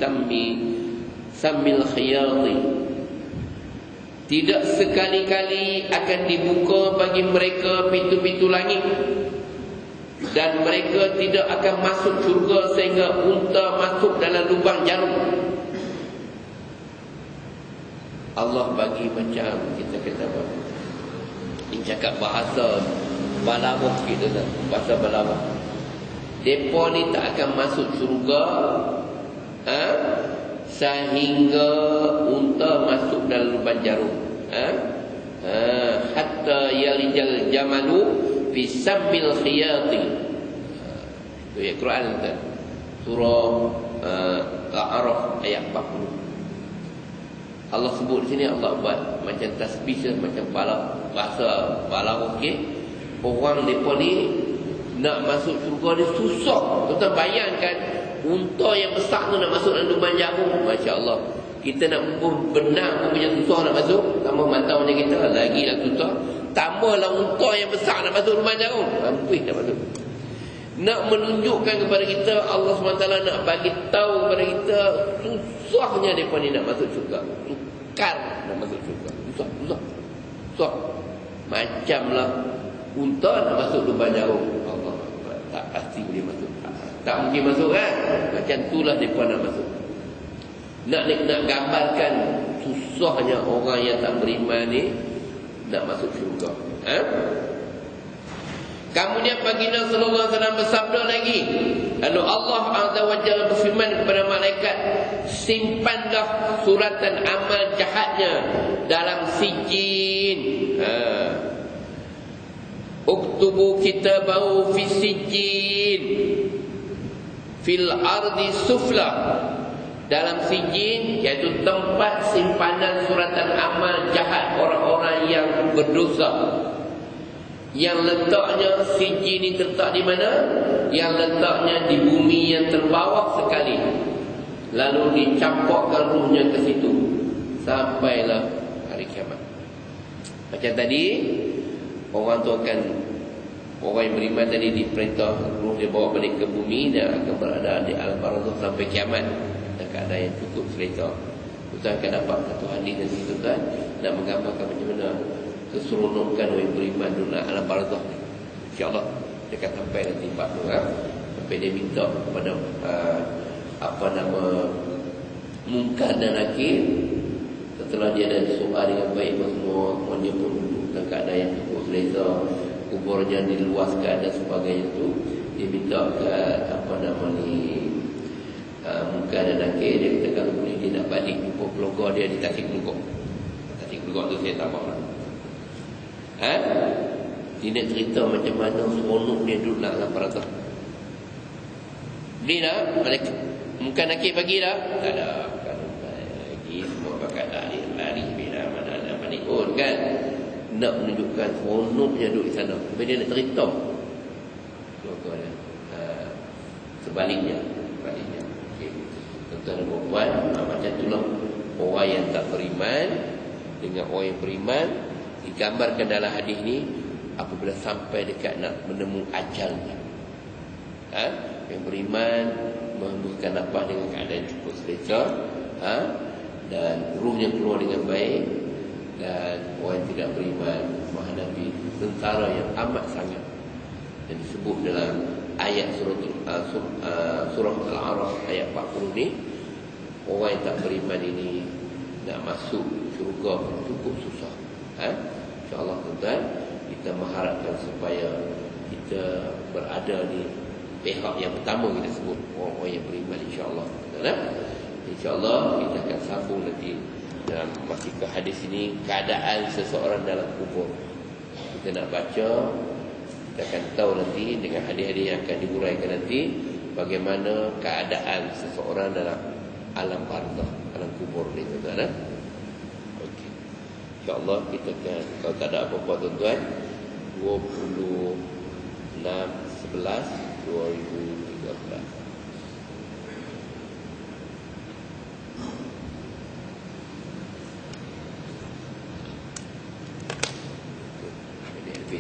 sammil khiyati. Tidak sekali-kali akan dibuka bagi mereka pintu-pintu langit, dan mereka tidak akan masuk syurga sehingga unta masuk dalam lubang jarum. Allah bagi macam kita kata apa? Ini cakap bahasa balawah kita lah, bahasa balawah. Depa ni tak akan masuk syurga sehingga unta masuk dalam lubang jarum. Hatta yalijal jamalu fi sammil khiyati. Itu ayat Quran kan? Surah Al-A'raf ayat 40. Allah sebut di sini, Allah buat macam tasbih, macam bahasa balawah. Orang depa ni nak masuk syurga ni susah. Tuan bayangkan, unta yang besar tu nak masuk dalam lubang jarum. Masya Allah. Kita nak benang pun punya susah nak masuk. Tambah mata macam kita, lagi lah susah. Tambahlah unta yang besar nak masuk lubang jarum. Hampir tak masuk. Nak menunjukkan kepada kita, Allah SWT nak bagi tahu kepada kita susahnya mereka ni nak masuk syurga. Sukar nak masuk syurga. Susah. Macamlah unta nak masuk lubang jarum. Allah, tak pasti boleh masuk. Tak mungkin masuk kan? Macam itulah mereka nak masuk. Nak gambarkan susahnya orang yang tak beriman ni nak masuk syurga. Kemudian baginda sallallahu alaihi wasallam bersabda lagi, lalu Allah Azza wa Jalla berfirman kepada malaikat, simpanlah suratan amal jahatnya dalam sijin. Uktubu kitabahu fi sijin fil ardi sufla. Dalam sijin, iaitu tempat simpanan suratan amal jahat orang-orang yang berdosa. Yang letaknya sijin ini terletak di mana? Yang letaknya di bumi yang terbawah sekali. Lalu dicampakkan ruhnya ke situ sampailah hari kiamat. Macam tadi, orang tu akan, orang yang beriman tadi diperintah ruh dia bawa balik ke bumi dan akan berada di alam barzakh sampai kiamat. Dan keadaan yang cukup cerita. Kita akan dapat satu hadis dari situ kan, nak menggambarkan macam mana keseronokan orang beriman dalam alam barzakh. InsyaAllah dia akan sampai nanti 40 sampai dia minta kepada Munkar dan Nakir. Setelah dia ada soal dengan baik semua, dia pun duduk dalam keadaan yang cukup selesa, kuburnya diluaskan dan sebagainya tu, dia minta ke apa nama ni, muka dan nakir, dia kata kalau boleh dia nak balik jumpa keluarga dia di Tasik Kelungkuk. Tasik Kelungkuk tu saya tak faham lah. Dia nak cerita macam mana seronok dia duduk nak lapar atas. Beli dah muka nakir pagi dah? Tak ada. Kalau lagi semua pakai lari bila mana ada panik pun kan. Nak menunjukkan seronoknya duduk di sana. Tapi dia nak cerita keluarga dia. Sebaliknya. Okay. Tuan-tuan dan puan, macam itulah orang yang tak beriman dengan orang yang beriman digambarkan dalam hadis ni apabila sampai dekat nak menemu ajalnya. Yang beriman menghembuskan nafas dengan keadaan cukup selesa, dan ruhnya keluar dengan baik. Dan orang yang tidak beriman menghadapi sengsara yang amat sangat. Dan disebut dalam ayat surah Al-A'raf ayat 40 ni, orang yang tak beriman ini nak masuk syurga cukup susah. InsyaAllah tuan-tuan, kita mengharapkan supaya kita berada di pihak yang pertama kita sebut, orang-orang yang beriman, insyaAllah. InsyaAllah kita akan sambung nanti dalam masih ke hadis ini, keadaan seseorang dalam kubur. Kita nak baca, kita akan tahu nanti dengan hadis-hadis yang akan diuraikan nanti bagaimana keadaan seseorang dalam alam barzakh, alam kubur ni, tuan-tuan. Okey. InsyaAllah kita akan, kalau tak ada apa-apa tuan-tuan, 26/11/2013.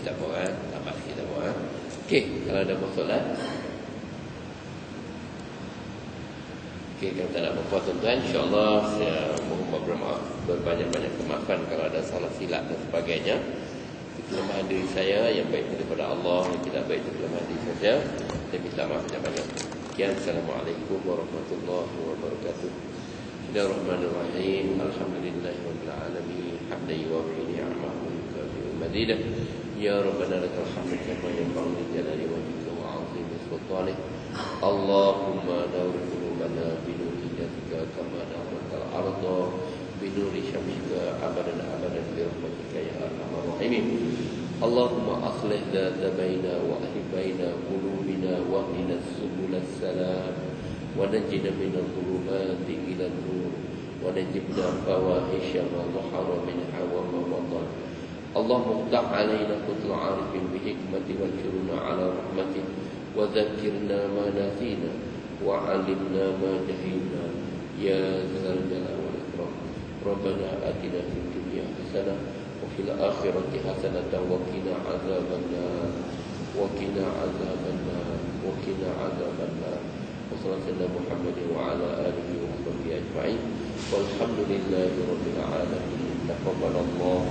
Tak apa, tambah sikit tak apa. Okey, kalau ada masalah. Okey, kalau tak ada apa-apa tuan-tuan, insyaAllah saya mohon berbanyak-banyak kemaafan kalau ada salah silap dan sebagainya. Kelemahan diri saya yang baik daripada Allah, yang tidak baik daripada kelemahan diri saja. Saya minta maaf banyak-banyak. Sekian, Assalamualaikum warahmatullahi wabarakatuh. Bismillahirrahmanirrahim. Alhamdulillahirabbil alamin. Hamdan yuwafi ni'amahu wa yukafi mazidah. Ya Rabbana lakal hamdu kama yanbaghi li jalali wajhika wa 'azimi sultanik. Allahumma nawwir qulubana bi nuri hidayatika kama nawwartal arda bi nuri syamsika abadan bi rahmatika ya arhamar rahimin. Allahumma aslih dhata baina wa ahli baina qulubina wa ihdinas subulas salam wa najjina minadh dhulumati ilan nur wa najibna fawahisha ma dhahara minha wa ma batan. اللهم افتح علينا فتح عارف بحكمة وانشرنا على رحمته وذكرنا ما نسينا وعلمنا ما جهلنا يا ذا الجلال والإكرام. ربنا آتنا في الدنيا حسنة وفي الآخرة حسنة وقنا عذاب النار وقنا عذاب النار وقنا عذاب النار. وصلى على محمد وعلى آله وصحبه أجمعين والحمد لله رب العالمين. تقبل الله